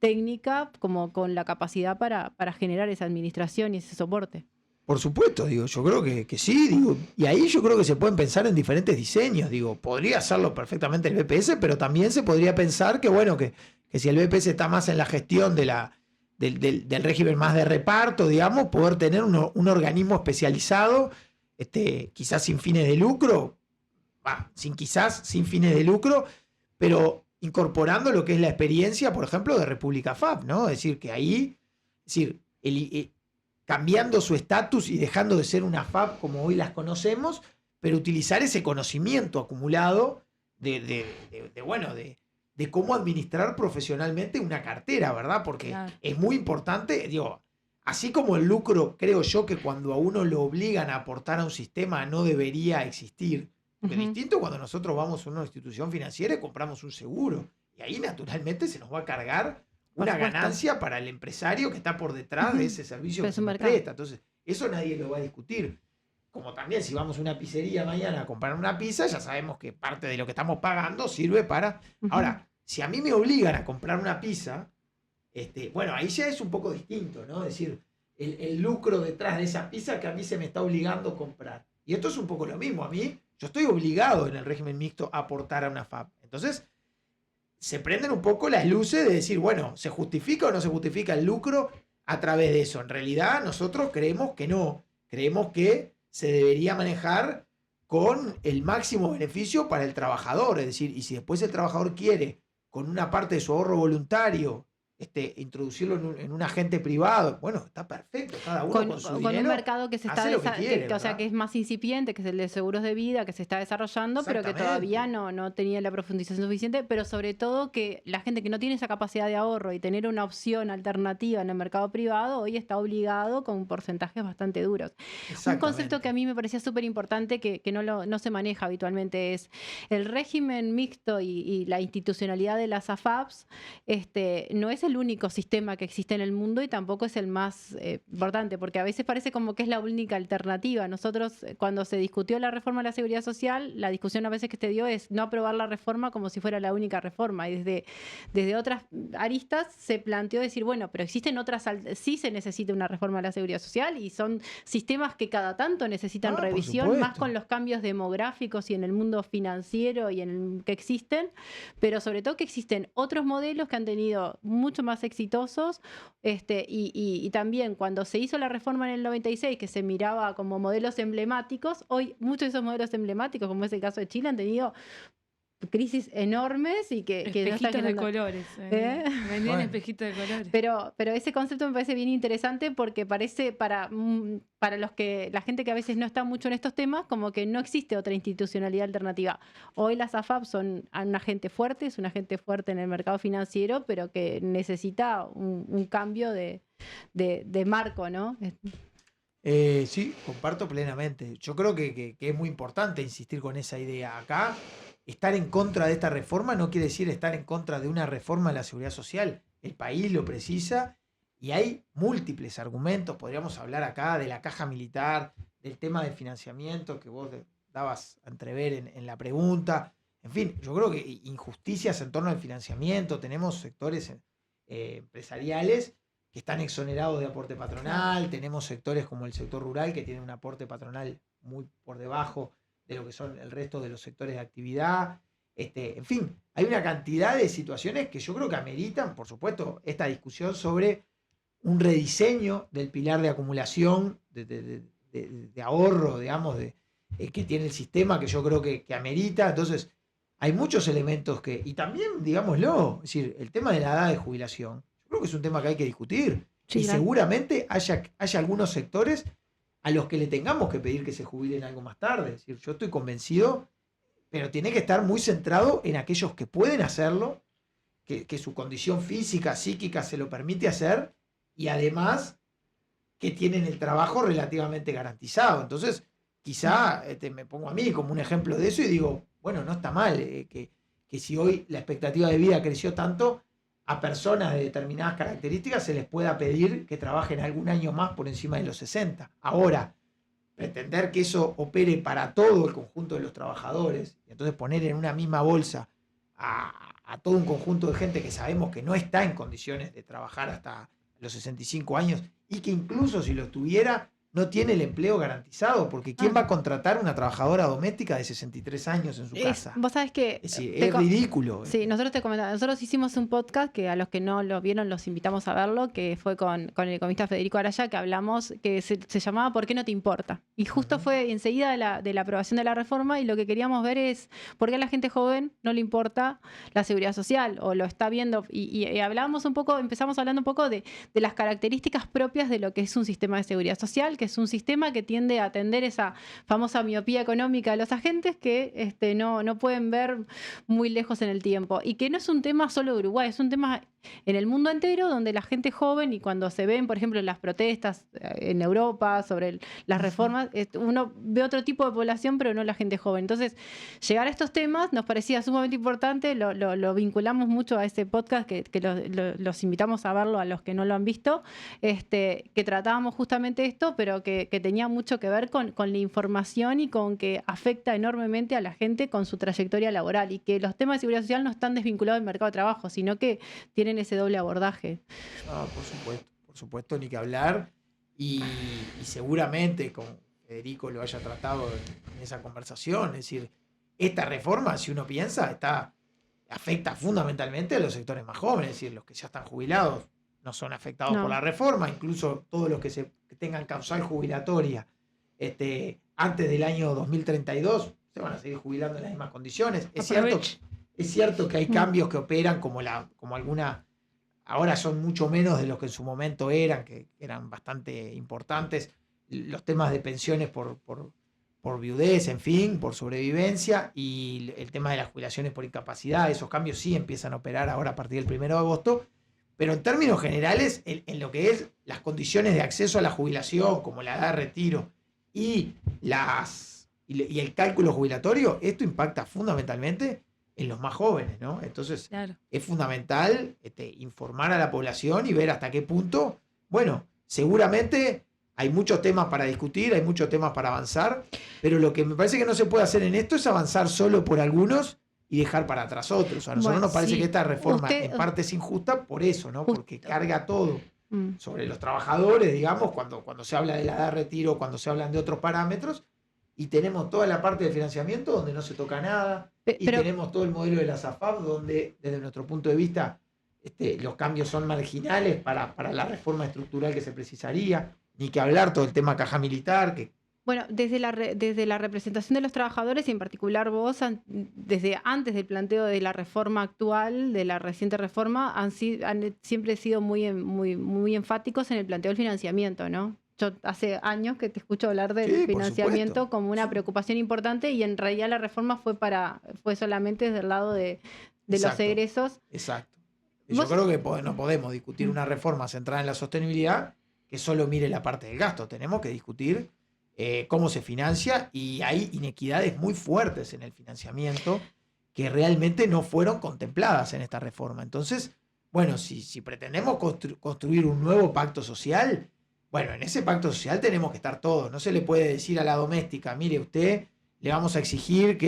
técnica como con la capacidad para generar esa administración y ese soporte.
Por supuesto, digo, yo creo que sí, digo, y ahí yo creo que se pueden pensar en diferentes diseños, digo, podría hacerlo perfectamente el BPS, pero también se podría pensar que, bueno, que si el BPS está más en la gestión del régimen más de reparto, digamos, poder tener un organismo especializado, quizás sin fines de lucro, sin fines de lucro, pero incorporando lo que es la experiencia, por ejemplo, de República FAP, ¿no? Es decir, que ahí, es decir, cambiando su estatus y dejando de ser una FAP como hoy las conocemos, pero utilizar ese conocimiento acumulado de cómo administrar profesionalmente una cartera, ¿verdad? Porque
Claro.
es muy importante, digo, así como el lucro, creo yo que cuando a uno lo obligan a aportar a un sistema no debería existir. Porque
Ujú.
distinto cuando nosotros vamos a una institución financiera y compramos un seguro. Y ahí naturalmente se nos va a cargar una
supuesto.
ganancia para el empresario que está por detrás de ese servicio
Pero
que
es
se
un
me
mercado.
presta. Entonces, eso nadie lo va a discutir. Como también si vamos a una pizzería mañana a comprar una pizza, ya sabemos que parte de lo que estamos pagando sirve para... Ahora, si a mí me obligan a comprar una pizza, bueno, ahí ya es un poco distinto, ¿no? Es decir, el lucro detrás de esa pizza que a mí se me está obligando a comprar. Y esto es un poco lo mismo. A mí, yo estoy obligado en el régimen mixto a aportar a una FAP. Entonces, se prenden un poco las luces de decir, bueno, ¿se justifica o no se justifica el lucro a través de eso? En realidad, nosotros creemos que no. Creemos que se debería manejar con el máximo beneficio para el trabajador. Es decir, y si después el trabajador quiere, con una parte de su ahorro voluntario, introducirlo en un agente privado, bueno, está perfecto, cada uno con su dinero
un mercado que se está
hace lo que quiere,
o sea,
¿verdad?
que es más incipiente, que es el de seguros de vida, que se está desarrollando, pero que todavía
Exactamente.
no tenía la profundización suficiente, pero sobre todo que la gente que no tiene esa capacidad de ahorro y tener una opción alternativa en el mercado privado, hoy está obligado con porcentajes bastante duros. Un concepto que a
Exactamente.
mí me parecía súper importante que no se maneja habitualmente es el régimen mixto y la institucionalidad de las AFAPs. No es el único sistema que existe en el mundo y tampoco es el más importante, porque a veces parece como que es la única alternativa. Nosotros, cuando se discutió la reforma de la seguridad social, la discusión a veces que se dio es no aprobar la reforma como si fuera la única reforma. Y desde otras aristas se planteó decir, bueno, pero existen otras, sí se necesita una reforma de la seguridad social y son sistemas que cada tanto necesitan
Por
revisión, más
supuesto.
con los cambios demográficos y en el mundo financiero y en el que existen, pero sobre todo que existen otros modelos que han tenido mucho más exitosos, y también cuando se hizo la reforma en el 96, que se miraba como modelos emblemáticos, hoy muchos de esos modelos emblemáticos, como es el caso de Chile, han tenido crisis enormes y que no están
Espejitos de
generando...
colores.
¿Eh?
Vendían
Bueno.
espejitos de colores.
Pero ese concepto me parece bien interesante porque parece para la gente que a veces no está mucho en estos temas, como que no existe otra institucionalidad alternativa. Hoy las AFAP son un agente fuerte, es un agente fuerte en el mercado financiero, pero que necesita un cambio de marco, ¿no?
Sí, comparto plenamente. Yo creo que es muy importante insistir con esa idea. Acá, estar en contra de esta reforma no quiere decir estar en contra de una reforma de la seguridad social. El país lo precisa y hay múltiples argumentos. Podríamos hablar acá de la caja militar, del tema del financiamiento que vos dabas a entrever en la pregunta. En fin, yo creo que injusticias en torno al financiamiento. Tenemos sectores empresariales que están exonerados de aporte patronal, tenemos sectores como el sector rural que tienen un aporte patronal muy por debajo de lo que son el resto de los sectores de actividad. En fin, hay una cantidad de situaciones que yo creo que ameritan, por supuesto, esta discusión sobre un rediseño del pilar de acumulación, de ahorro, digamos, que tiene el sistema, que yo creo que amerita. Entonces, hay muchos elementos que, y también, digámoslo, es decir, el tema de la edad de jubilación, yo creo que es un tema que hay que discutir.
Sí,
Y
claro.
seguramente haya algunos sectores a los que le tengamos que pedir que se jubilen algo más tarde. Es decir, yo estoy convencido, pero tiene que estar muy centrado en aquellos que pueden hacerlo, que su condición física, psíquica se lo permite hacer, y además que tienen el trabajo relativamente garantizado. Entonces, quizá me pongo a mí como un ejemplo de eso y digo, bueno, no está mal que si hoy la expectativa de vida creció tanto, a personas de determinadas características se les pueda pedir que trabajen algún año más por encima de los 60. Ahora, pretender que eso opere para todo el conjunto de los trabajadores y entonces poner en una misma bolsa a todo un conjunto de gente que sabemos que no está en condiciones de trabajar hasta los 65 años y que incluso si lo estuviera no tiene el empleo garantizado, porque ¿quién va a contratar una trabajadora doméstica de 63 años en su casa?
Vos sabés que...
Es decir, es ridículo.
Sí, nosotros te comentamos, nosotros hicimos un podcast que a los que no lo vieron los invitamos a verlo, que fue con el economista Federico Araya, que hablamos, que se llamaba ¿Por qué no te importa? Y justo fue enseguida de la aprobación de la reforma, y lo que queríamos ver es por qué a la gente joven no le importa la seguridad social o lo está viendo, y hablábamos un poco, empezamos hablando un poco de las características propias de lo que es un sistema de seguridad social, que que es un sistema que tiende a atender esa famosa miopía económica de los agentes que no pueden ver muy lejos en el tiempo. Y que no es un tema solo de Uruguay, es un tema en el mundo entero, donde la gente joven, y cuando se ven, por ejemplo, las protestas en Europa sobre las reformas, uno ve otro tipo de población, pero no la gente joven. Entonces, llegar a estos temas nos parecía sumamente importante, lo vinculamos mucho a ese podcast, que los invitamos a verlo a los que no lo han visto, que tratábamos justamente esto, pero que tenía mucho que ver con la información y con que afecta enormemente a la gente con su trayectoria laboral, y que los temas de seguridad social no están desvinculados del mercado de trabajo, sino que tienen ese doble abordaje.
No, por supuesto, ni que hablar. Y seguramente, como Federico lo haya tratado en esa conversación, es decir, esta reforma, si uno piensa, afecta fundamentalmente a los sectores más jóvenes, es decir, los que ya están jubilados no son afectados por la reforma, incluso todos los que tengan causal jubilatoria antes del año 2032 se van a seguir jubilando en las mismas condiciones. Es cierto que hay cambios que operan como alguna. Ahora son mucho menos de los que en su momento que eran bastante importantes. Los temas de pensiones por viudez, en fin, por sobrevivencia, y el tema de las jubilaciones por incapacidad, esos cambios sí empiezan a operar ahora a partir del 1 de agosto. Pero en términos generales, en lo que es las condiciones de acceso a la jubilación, como la edad de retiro y el cálculo jubilatorio, esto impacta fundamentalmente en los más jóvenes, ¿no? Entonces, claro, es fundamental informar a la población y ver hasta qué punto, bueno, seguramente hay muchos temas para discutir, hay muchos temas para avanzar, pero lo que me parece que no se puede hacer en esto es avanzar solo por algunos y dejar para atrás otros. A nosotros nos parece que esta reforma en parte es injusta por eso, ¿no? Porque carga todo sobre los trabajadores, digamos, cuando se habla de la edad de retiro, cuando se hablan de otros parámetros, y tenemos toda la parte de financiamiento donde no se toca nada, y tenemos todo el modelo de la SAFAP donde, desde nuestro punto de vista, los cambios son marginales para la reforma estructural que se precisaría, ni que hablar todo el tema caja militar, que
bueno, desde la representación de los trabajadores, y en particular vos, desde antes del planteo de la reforma actual, de la reciente reforma, han siempre sido muy enfáticos en el planteo del financiamiento, ¿no? Yo hace años que te escucho hablar del financiamiento como una preocupación importante, y en realidad la reforma fue solamente desde el lado de los egresos.
Exacto. Yo creo que no podemos discutir una reforma centrada en la sostenibilidad que solo mire la parte del gasto. Tenemos que discutir cómo se financia, y hay inequidades muy fuertes en el financiamiento que realmente no fueron contempladas en esta reforma. Entonces, bueno, si pretendemos construir un nuevo pacto social, bueno, en ese pacto social tenemos que estar todos. No se le puede decir a la doméstica, mire, usted le vamos a exigir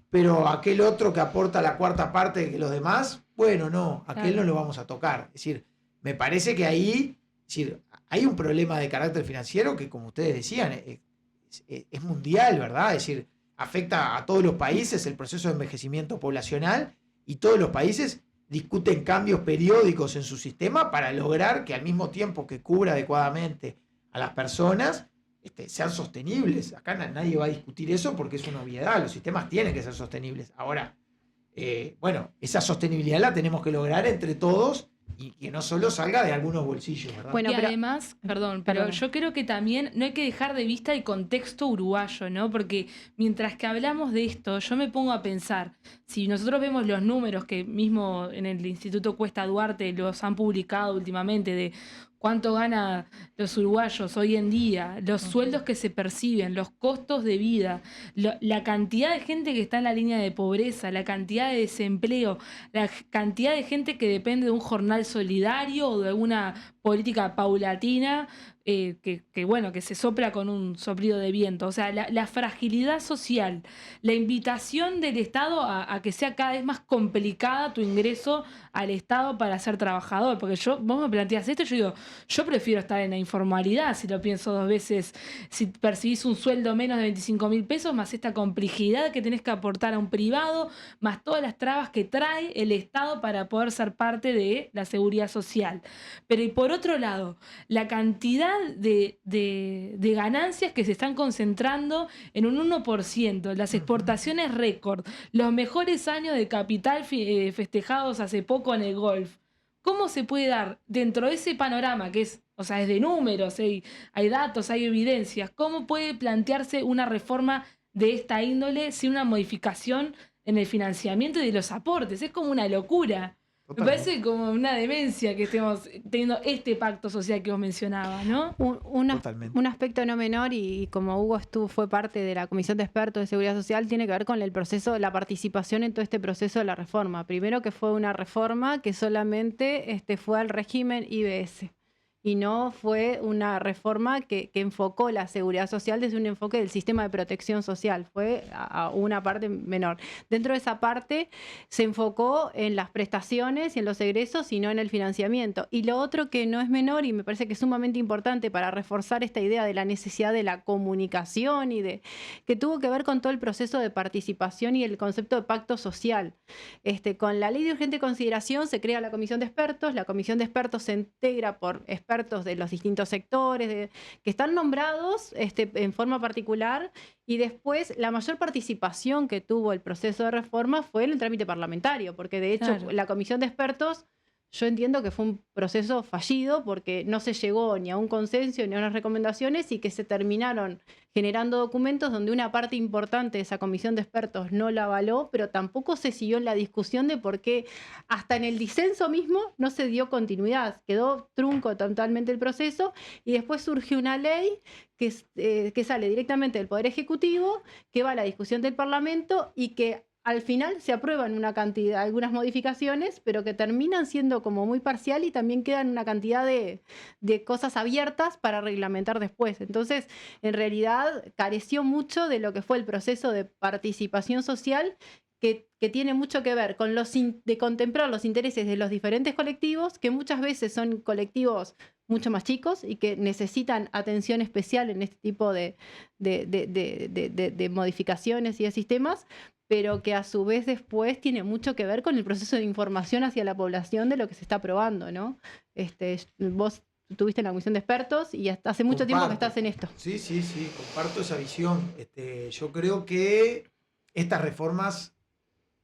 pero aquel otro que aporta la cuarta parte que los demás, bueno, no, aquel no lo vamos a tocar. Es decir, me parece que ahí, hay un problema de carácter financiero que, como ustedes decían, es mundial, ¿verdad? Es decir, afecta a todos los países el proceso de envejecimiento poblacional, y todos los países discuten cambios periódicos en su sistema para lograr que, al mismo tiempo que cubra adecuadamente a las personas, sean sostenibles. Acá nadie va a discutir eso porque es una obviedad. Los sistemas tienen que ser sostenibles. Ahora, bueno, esa sostenibilidad la tenemos que lograr entre todos, y que no solo salga de algunos bolsillos, ¿verdad?
Bueno, además, pero yo creo que también no hay que dejar de vista el contexto uruguayo, ¿no? Porque mientras que hablamos de esto, yo me pongo a pensar, si nosotros vemos los números que mismo en el Instituto Cuesta Duarte los han publicado últimamente, de cuánto ganan los uruguayos hoy en día, los sueldos que se perciben, los costos de vida, la cantidad de gente que está en la línea de pobreza, la cantidad de desempleo, la cantidad de gente que depende de un jornal solidario o de alguna política paulatina que se sopla con un soplido de viento. O sea, la fragilidad social, la invitación del Estado a que sea cada vez más complicada tu ingreso al Estado para ser trabajador. Porque vos me planteás esto y yo digo, yo prefiero estar en la informalidad si lo pienso dos veces, si percibís un sueldo menos de 25.000 pesos, más esta complejidad que tenés que aportar a un privado, más todas las trabas que trae el Estado para poder ser parte de la seguridad social. Pero y por otro lado, la cantidad de ganancias que se están concentrando en un 1%, las exportaciones récord, los mejores años de capital festejados hace poco en el golf. ¿cómo se puede dar dentro de ese panorama que es, o sea, es de números, hay datos, hay evidencias, cómo puede plantearse una reforma de esta índole sin una modificación en el financiamiento y de los aportes? Es como una locura. Me
Totalmente.
parece como una demencia que estemos teniendo este pacto social que vos mencionabas, ¿no?
Totalmente.
Un aspecto no menor, y como Hugo fue parte de la Comisión de Expertos de Seguridad Social, tiene que ver con el proceso, la participación en todo este proceso de la reforma. Primero, que fue una reforma que solamente fue al régimen IBS. Y no fue una reforma que enfocó la seguridad social desde un enfoque del sistema de protección social, fue a una parte menor. Dentro de esa parte se enfocó en las prestaciones y en los egresos y no en el financiamiento. Y lo otro que no es menor y me parece que es sumamente importante para reforzar esta idea de la necesidad de la comunicación y de que tuvo que ver con todo el proceso de participación y el concepto de pacto social. Con la ley de urgente consideración se crea la comisión de expertos. La comisión de expertos se integra por expertos de los distintos sectores, que están nombrados en forma particular, y después la mayor participación que tuvo el proceso de reforma fue en el trámite parlamentario, porque de hecho
Claro.
la comisión de expertos, yo entiendo que fue un proceso fallido porque no se llegó ni a un consenso ni a unas recomendaciones y que se terminaron generando documentos donde una parte importante de esa comisión de expertos no la avaló, pero tampoco se siguió en la discusión de por qué hasta en el disenso mismo no se dio continuidad. Quedó trunco totalmente el proceso y después surgió una ley que sale directamente del Poder Ejecutivo, que va a la discusión del Parlamento y que al final se aprueban algunas modificaciones, pero que terminan siendo como muy parcial y también quedan una cantidad de cosas abiertas para reglamentar después. Entonces, en realidad, careció mucho de lo que fue el proceso de participación social, que tiene mucho que ver con de contemplar los intereses de los diferentes colectivos, que muchas veces son colectivos mucho más chicos y que necesitan atención especial en este tipo de modificaciones y de sistemas, pero que a su vez después tiene mucho que ver con el proceso de información hacia la población de lo que se está aprobando, ¿no? Vos tuviste en la comisión de expertos y hasta hace mucho tiempo que estás en esto.
Sí, comparto esa visión. Yo creo que estas reformas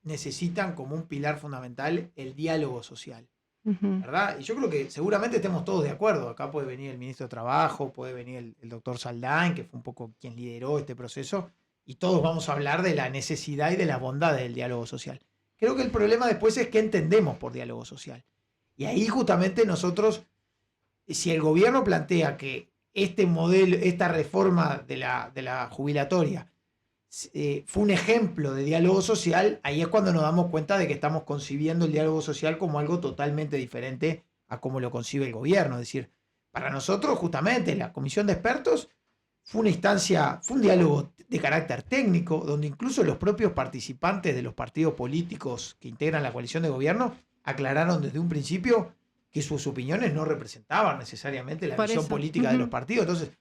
necesitan como un pilar fundamental el diálogo social, ¿verdad? Y yo creo que seguramente estemos todos de acuerdo. Acá puede venir el ministro de Trabajo, puede venir el doctor Saldain, que fue un poco quien lideró este proceso, y todos vamos a hablar de la necesidad y de las bondades del diálogo social. Creo que el problema después es qué entendemos por diálogo social. Y ahí justamente nosotros, si el gobierno plantea que este modelo, esta reforma de la jubilatoria fue un ejemplo de diálogo social, ahí es cuando nos damos cuenta de que estamos concibiendo el diálogo social como algo totalmente diferente a cómo lo concibe el gobierno. Es decir, para nosotros justamente la comisión de expertos fue una instancia, fue un diálogo de carácter técnico, donde incluso los propios participantes de los partidos políticos que integran la coalición de gobierno aclararon desde un principio que sus opiniones no representaban necesariamente la visión política de los partidos. Entonces,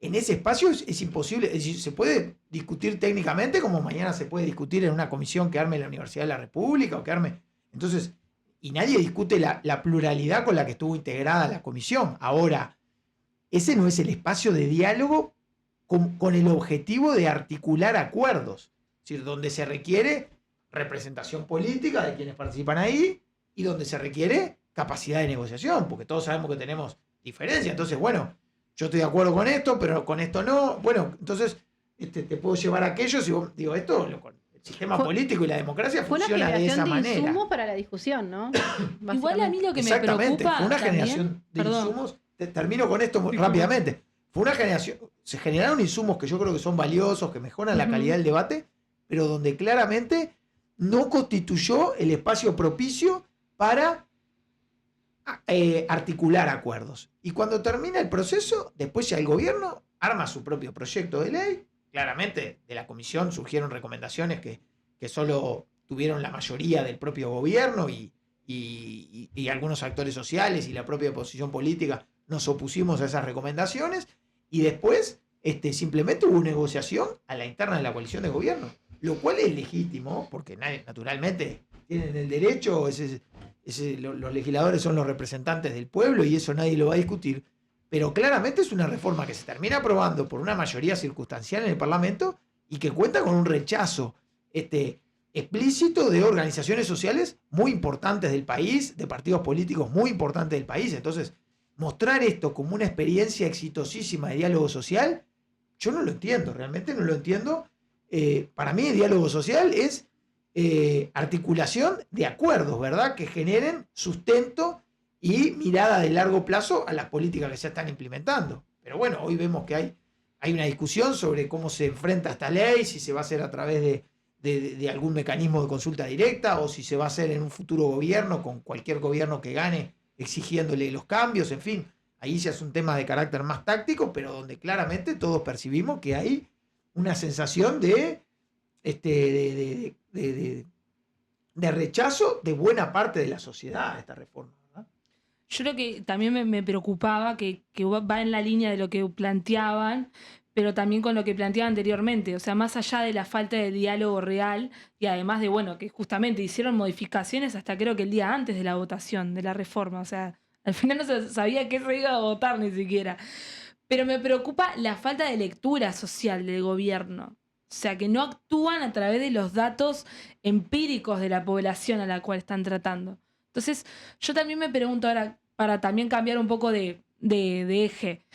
en ese espacio es imposible, es decir, se puede discutir técnicamente como mañana se puede discutir en una comisión que arme la Universidad de la República o que arme. Entonces, y nadie discute la pluralidad con la que estuvo integrada la comisión. Ahora, ese no es el espacio de diálogo con el objetivo de articular acuerdos. Es decir, donde se requiere representación política de quienes participan ahí y donde se requiere capacidad de negociación, porque todos sabemos que tenemos diferencias. Entonces, bueno, yo estoy de acuerdo con esto, pero con esto no. Bueno, entonces te puedo llevar a aquello si vos digo esto, el sistema político y la democracia funciona de esa manera. Fue una generación de
insumos para la discusión, ¿no?
Igual a mí lo que me preocupa
fue una
también,
generación de insumos. Termino con esto muy rápidamente. Fue una generación, se generaron insumos que yo creo que son valiosos, que mejoran la calidad del debate, pero donde claramente no constituyó el espacio propicio para articular acuerdos. Y cuando termina el proceso, después ya el gobierno arma su propio proyecto de ley. Claramente de la comisión surgieron recomendaciones que solo tuvieron la mayoría del propio gobierno y algunos actores sociales y la propia oposición política nos opusimos a esas recomendaciones y después simplemente hubo negociación a la interna de la coalición de gobierno, lo cual es legítimo porque naturalmente tienen el derecho, los legisladores son los representantes del pueblo y eso nadie lo va a discutir, pero claramente es una reforma que se termina aprobando por una mayoría circunstancial en el Parlamento y que cuenta con un rechazo explícito de organizaciones sociales muy importantes del país, de partidos políticos muy importantes del país. Entonces, mostrar esto como una experiencia exitosísima de diálogo social, yo no lo entiendo, realmente no lo entiendo. Para mí, diálogo social es articulación de acuerdos, ¿verdad? Que generen sustento y mirada de largo plazo a las políticas que se están implementando. Pero bueno, hoy vemos que hay una discusión sobre cómo se enfrenta esta ley, si se va a hacer a través de algún mecanismo de consulta directa o si se va a hacer en un futuro gobierno, con cualquier gobierno que gane, exigiéndole los cambios, en fin. Ahí ya es un tema de carácter más táctico, pero donde claramente todos percibimos que hay una sensación de rechazo de buena parte de la sociedad a esta reforma, ¿verdad?
Yo creo que también me preocupaba que va en la línea de lo que planteaban, pero también con lo que planteaba anteriormente. O sea, más allá de la falta de diálogo real y además de, bueno, que justamente hicieron modificaciones hasta creo que el día antes de la votación de la reforma. O sea, al final no se sabía qué se iba a votar ni siquiera. Pero me preocupa la falta de lectura social del gobierno. O sea, que no actúan a través de los datos empíricos de la población a la cual están tratando. Entonces, yo también me pregunto ahora, para también cambiar un poco de eje,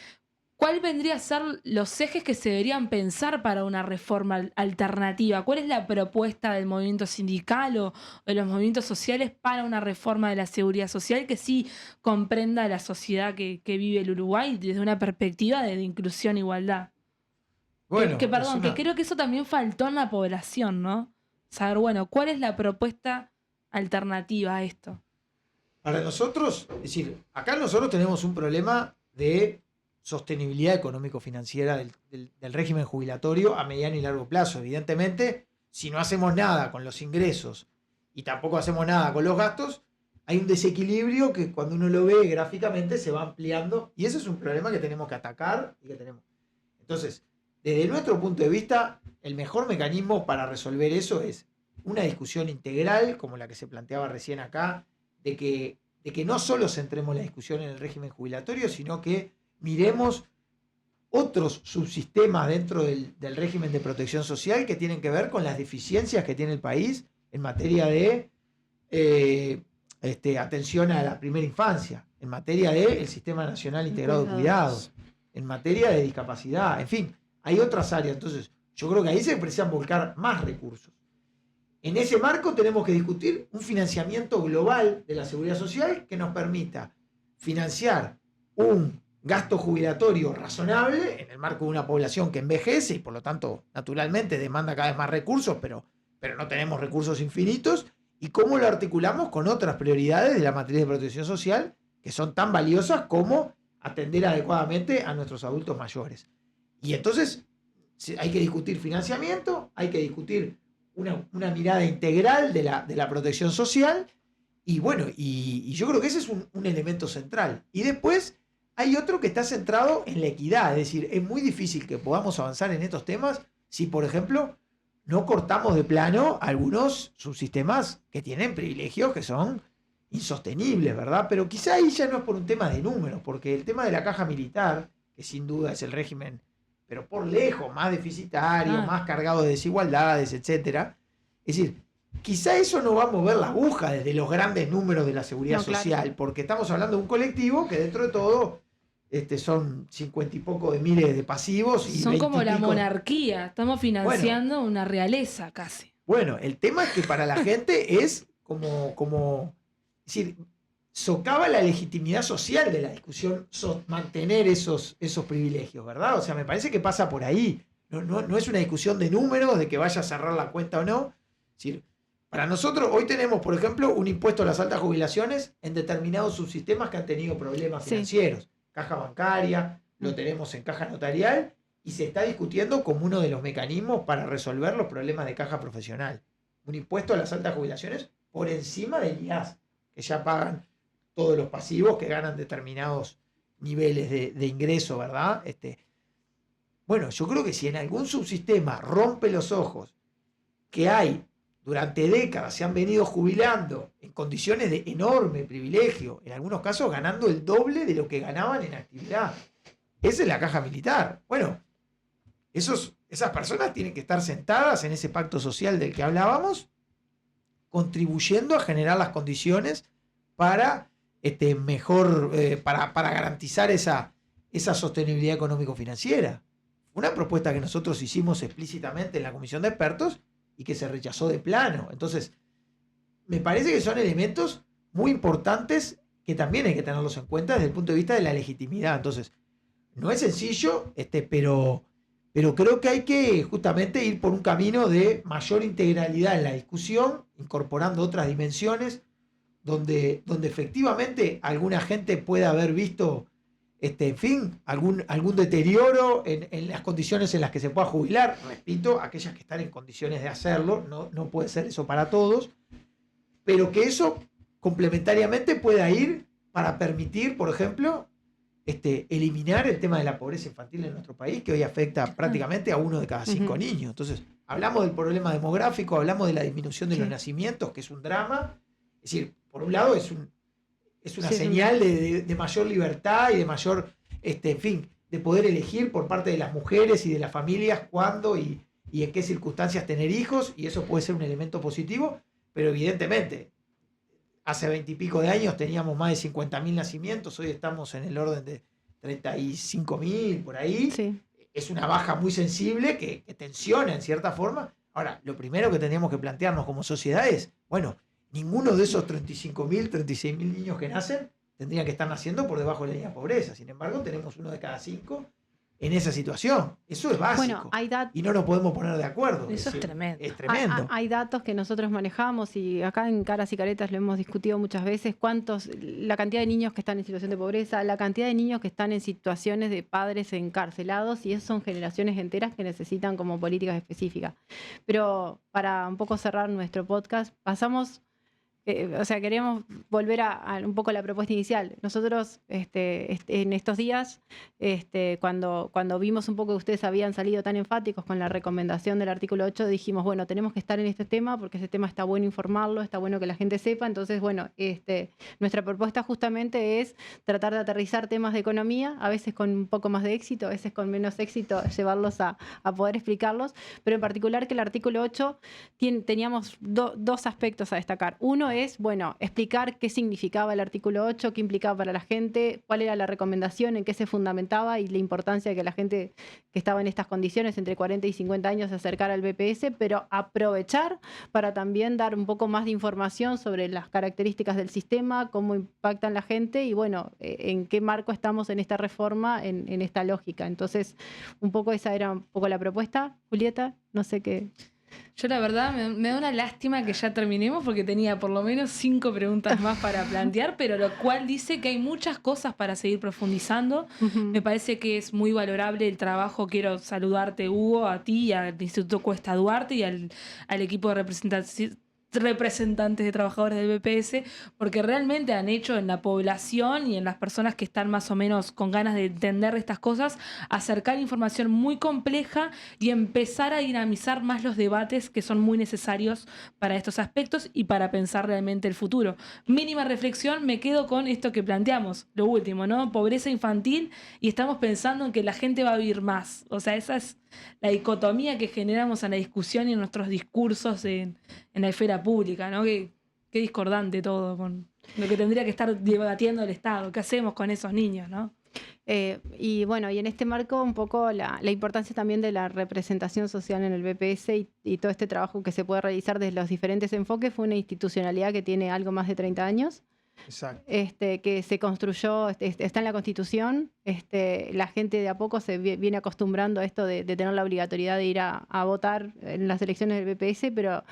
¿cuál vendría a ser los ejes que se deberían pensar para una reforma alternativa? ¿Cuál es la propuesta del movimiento sindical o de los movimientos sociales para una reforma de la seguridad social que sí comprenda la sociedad que vive el Uruguay desde una perspectiva de inclusión e igualdad?
Bueno,
que creo que eso también faltó en la población, ¿no? Saber, bueno, ¿cuál es la propuesta alternativa a esto?
Para nosotros, es decir, acá nosotros tenemos un problema de sostenibilidad económico-financiera del régimen jubilatorio a mediano y largo plazo. Evidentemente, si no hacemos nada con los ingresos y tampoco hacemos nada con los gastos, hay un desequilibrio que cuando uno lo ve gráficamente se va ampliando y ese es un problema que tenemos que atacar y que tenemos. Entonces, desde nuestro punto de vista, el mejor mecanismo para resolver eso es una discusión integral, como la que se planteaba recién acá, de que no solo centremos la discusión en el régimen jubilatorio, sino que miremos otros subsistemas dentro del régimen de protección social que tienen que ver con las deficiencias que tiene el país en materia de atención a la primera infancia, en materia del Sistema Nacional Integrado de Cuidados, en materia de discapacidad, en fin. Hay otras áreas, entonces yo creo que ahí se precisan volcar más recursos. En ese marco tenemos que discutir un financiamiento global de la seguridad social que nos permita financiar un gasto jubilatorio razonable en el marco de una población que envejece y por lo tanto naturalmente demanda cada vez más recursos, pero no tenemos recursos infinitos, y cómo lo articulamos con otras prioridades de la materia de protección social que son tan valiosas como atender adecuadamente a nuestros adultos mayores. Y entonces hay que discutir financiamiento, hay que discutir una mirada integral de la protección social, y bueno, y yo creo que ese es un elemento central. Y después hay otro que está centrado en la equidad, es decir, es muy difícil que podamos avanzar en estos temas si, por ejemplo, no cortamos de plano algunos subsistemas que tienen privilegios que son insostenibles, ¿verdad? Pero quizá ahí ya no es por un tema de números, porque el tema de la caja militar, que sin duda es el régimen, pero por lejos, más deficitario, más cargado de desigualdades, etc. Es decir, quizá eso no va a mover la aguja desde los grandes números de la seguridad social, claro, porque estamos hablando de un colectivo que dentro de todo son 50 y poco de miles de pasivos. Y
son como la monarquía, estamos financiando una realeza casi.
Bueno, el tema es que para la gente es como es decir, socava la legitimidad social de la discusión mantener esos privilegios, ¿verdad? O sea, me parece que pasa por ahí. No es una discusión de números, de que vaya a cerrar la cuenta o no. Es decir, para nosotros hoy tenemos, por ejemplo, un impuesto a las altas jubilaciones en determinados subsistemas que han tenido problemas financieros. Caja bancaria, lo tenemos en caja notarial y se está discutiendo como uno de los mecanismos para resolver los problemas de caja profesional. Un impuesto a las altas jubilaciones por encima del IAS, que ya pagan todos los pasivos que ganan determinados niveles de ingreso, ¿verdad? Bueno, yo creo que si en algún subsistema rompe los ojos que hay durante décadas, se han venido jubilando en condiciones de enorme privilegio, en algunos casos ganando el doble de lo que ganaban en actividad. Esa es la caja militar. Bueno, esas personas tienen que estar sentadas en ese pacto social del que hablábamos contribuyendo a generar las condiciones para para garantizar esa sostenibilidad económico-financiera. Una propuesta que nosotros hicimos explícitamente en la comisión de expertos y que se rechazó de plano. Entonces, me parece que son elementos muy importantes que también hay que tenerlos en cuenta desde el punto de vista de la legitimidad. Entonces, no es sencillo, pero creo que hay que justamente ir por un camino de mayor integralidad en la discusión, incorporando otras dimensiones, donde efectivamente alguna gente puede haber visto, en fin, algún deterioro en las condiciones en las que se pueda jubilar. Repito, aquellas que están en condiciones de hacerlo, no puede ser eso para todos, pero que eso complementariamente pueda ir para permitir, por ejemplo, eliminar el tema de la pobreza infantil en nuestro país, que hoy afecta prácticamente a 1 de cada 5 niños. Entonces, hablamos del problema demográfico, hablamos de la disminución de los nacimientos, que es un drama. Es decir, por un lado es una señal de mayor libertad y de mayor, en fin, de poder elegir por parte de las mujeres y de las familias cuándo y en qué circunstancias tener hijos, y eso puede ser un elemento positivo, pero evidentemente hace 20 y pico de años teníamos más de 50.000 nacimientos, hoy estamos en el orden de 35.000 por ahí. Sí. Es una baja muy sensible que tensiona en cierta forma. Ahora, lo primero que tendríamos que plantearnos como sociedad es, bueno, ninguno de esos 35.000, 36.000 niños que nacen tendrían que estar naciendo por debajo de la línea de pobreza. Sin embargo, tenemos 1 de cada 5 en esa situación. Eso es básico. Bueno, y no nos podemos poner de acuerdo.
Eso es tremendo.
Es tremendo.
Hay datos que nosotros manejamos y acá en Caras y Caretas lo hemos discutido muchas veces, la cantidad de niños que están en situación de pobreza, la cantidad de niños que están en situaciones de padres encarcelados, y eso son generaciones enteras que necesitan como políticas específicas. Pero para un poco cerrar nuestro podcast, pasamos... queremos volver a un poco la propuesta inicial. Nosotros en estos días, cuando vimos un poco que ustedes habían salido tan enfáticos con la recomendación del artículo 8, dijimos, bueno, tenemos que estar en este tema porque ese tema está bueno informarlo, está bueno que la gente sepa. Entonces, bueno, nuestra propuesta justamente es tratar de aterrizar temas de economía, a veces con un poco más de éxito, a veces con menos éxito, llevarlos a poder explicarlos, pero en particular que el artículo 8 teníamos dos aspectos a destacar. Uno es, bueno, explicar qué significaba el artículo 8, qué implicaba para la gente, cuál era la recomendación, en qué se fundamentaba y la importancia de que la gente que estaba en estas condiciones, entre 40 y 50 años, se acercara al BPS, pero aprovechar para también dar un poco más de información sobre las características del sistema, cómo impactan la gente y, bueno, en qué marco estamos en esta reforma, en esta lógica. Entonces, un poco esa era un poco la propuesta. Julieta, no sé qué...
Yo la verdad me da una lástima que ya terminemos porque tenía por lo menos 5 preguntas más para plantear, pero lo cual dice que hay muchas cosas para seguir profundizando. Me parece que es muy valorable el trabajo. Quiero saludarte, Hugo, a ti, al Instituto Cuesta Duarte y al equipo de representantes de trabajadores del BPS, porque realmente han hecho en la población y en las personas que están más o menos con ganas de entender estas cosas, acercar información muy compleja y empezar a dinamizar más los debates que son muy necesarios para estos aspectos y para pensar realmente el futuro. Mínima reflexión, me quedo con esto que planteamos, lo último, ¿no? Pobreza infantil, y estamos pensando en que la gente va a vivir más. O sea, esa es la dicotomía que generamos en la discusión y en nuestros discursos en la esfera pública, ¿no? Qué discordante todo con lo que tendría que estar debatiendo el Estado. ¿Qué hacemos con esos niños, no?
Y bueno, y en este marco un poco la importancia también de la representación social en el BPS y todo este trabajo que se puede realizar desde los diferentes enfoques. Fue una institucionalidad que tiene algo más de 30 años.
Exacto.
Que se construyó, está en la Constitución. La gente de a poco se viene acostumbrando a esto de tener la obligatoriedad de ir a votar en las elecciones del BPS, pero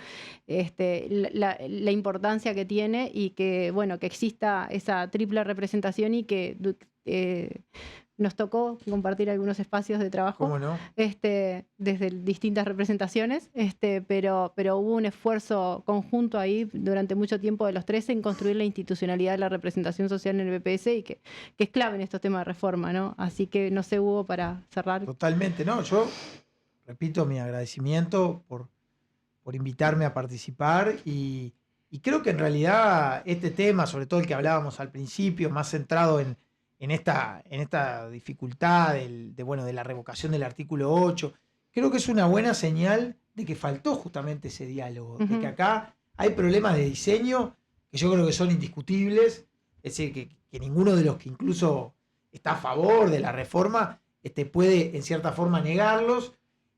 la importancia que tiene y que, bueno, que exista esa triple representación y que nos tocó compartir algunos espacios de trabajo.
¿Cómo no?
Desde distintas representaciones, pero hubo un esfuerzo conjunto ahí durante mucho tiempo de los tres en construir la institucionalidad de la representación social en el BPS y que es clave en estos temas de reforma, ¿no? Así que no sé, Hugo, para cerrar.
Totalmente, ¿no? Yo repito mi agradecimiento por invitarme a participar y creo que en realidad este tema, sobre todo el que hablábamos al principio, más centrado en esta dificultad de la revocación del artículo 8, creo que es una buena señal de que faltó justamente ese diálogo, de que acá hay problemas de diseño que yo creo que son indiscutibles, es decir, que ninguno de los que incluso está a favor de la reforma puede en cierta forma negarlos,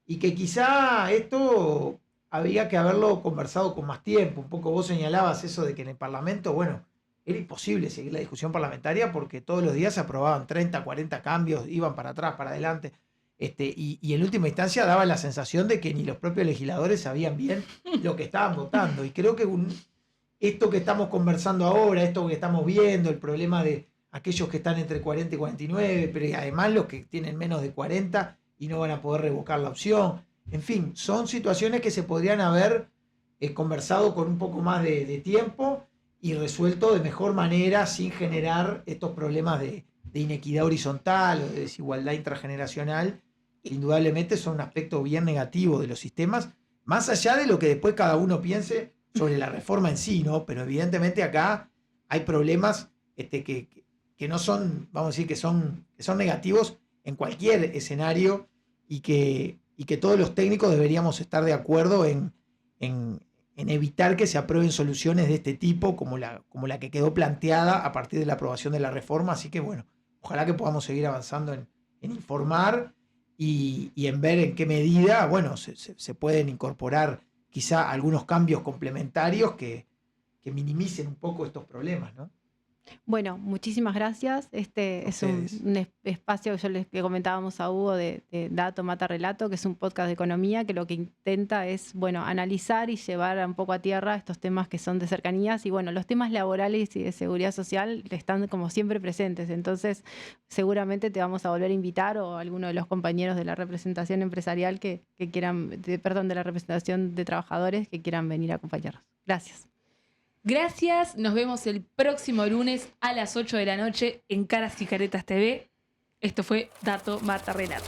y que quizá esto había que haberlo conversado con más tiempo. Un poco vos señalabas eso de que en el Parlamento, bueno, era imposible seguir la discusión parlamentaria porque todos los días se aprobaban 30, 40 cambios, iban para atrás, para adelante. Y en última instancia daba la sensación de que ni los propios legisladores sabían bien lo que estaban votando. Y creo que esto que estamos conversando ahora, esto que estamos viendo, el problema de aquellos que están entre 40 y 49, pero además los que tienen menos de 40 y no van a poder revocar la opción. En fin, son situaciones que se podrían haber conversado con un poco más de tiempo y resuelto de mejor manera sin generar estos problemas de inequidad horizontal o de desigualdad intrageneracional. Indudablemente son un aspecto bien negativo de los sistemas, más allá de lo que después cada uno piense sobre la reforma en sí, ¿no? Pero evidentemente acá hay problemas que no son, vamos a decir, que son negativos en cualquier escenario, y que todos los técnicos deberíamos estar de acuerdo en evitar que se aprueben soluciones de este tipo como la que quedó planteada a partir de la aprobación de la reforma. Así que bueno, ojalá que podamos seguir avanzando en informar y en ver en qué medida, bueno, se pueden incorporar quizá algunos cambios complementarios que minimicen un poco estos problemas, ¿no?
Bueno, muchísimas gracias. Este es un espacio que comentábamos a Hugo de Dato Mata Relato, que es un podcast de economía que lo que intenta es, bueno, analizar y llevar un poco a tierra estos temas que son de cercanías, y bueno, los temas laborales y de seguridad social están como siempre presentes. Entonces, seguramente te vamos a volver a invitar, o a alguno de los compañeros de la representación empresarial que quieran, de la representación de trabajadores que quieran venir a acompañarnos. Gracias.
Gracias, nos vemos el próximo lunes a las 8 de la noche en Caras y Caretas TV. Esto fue Dato Mata Relato.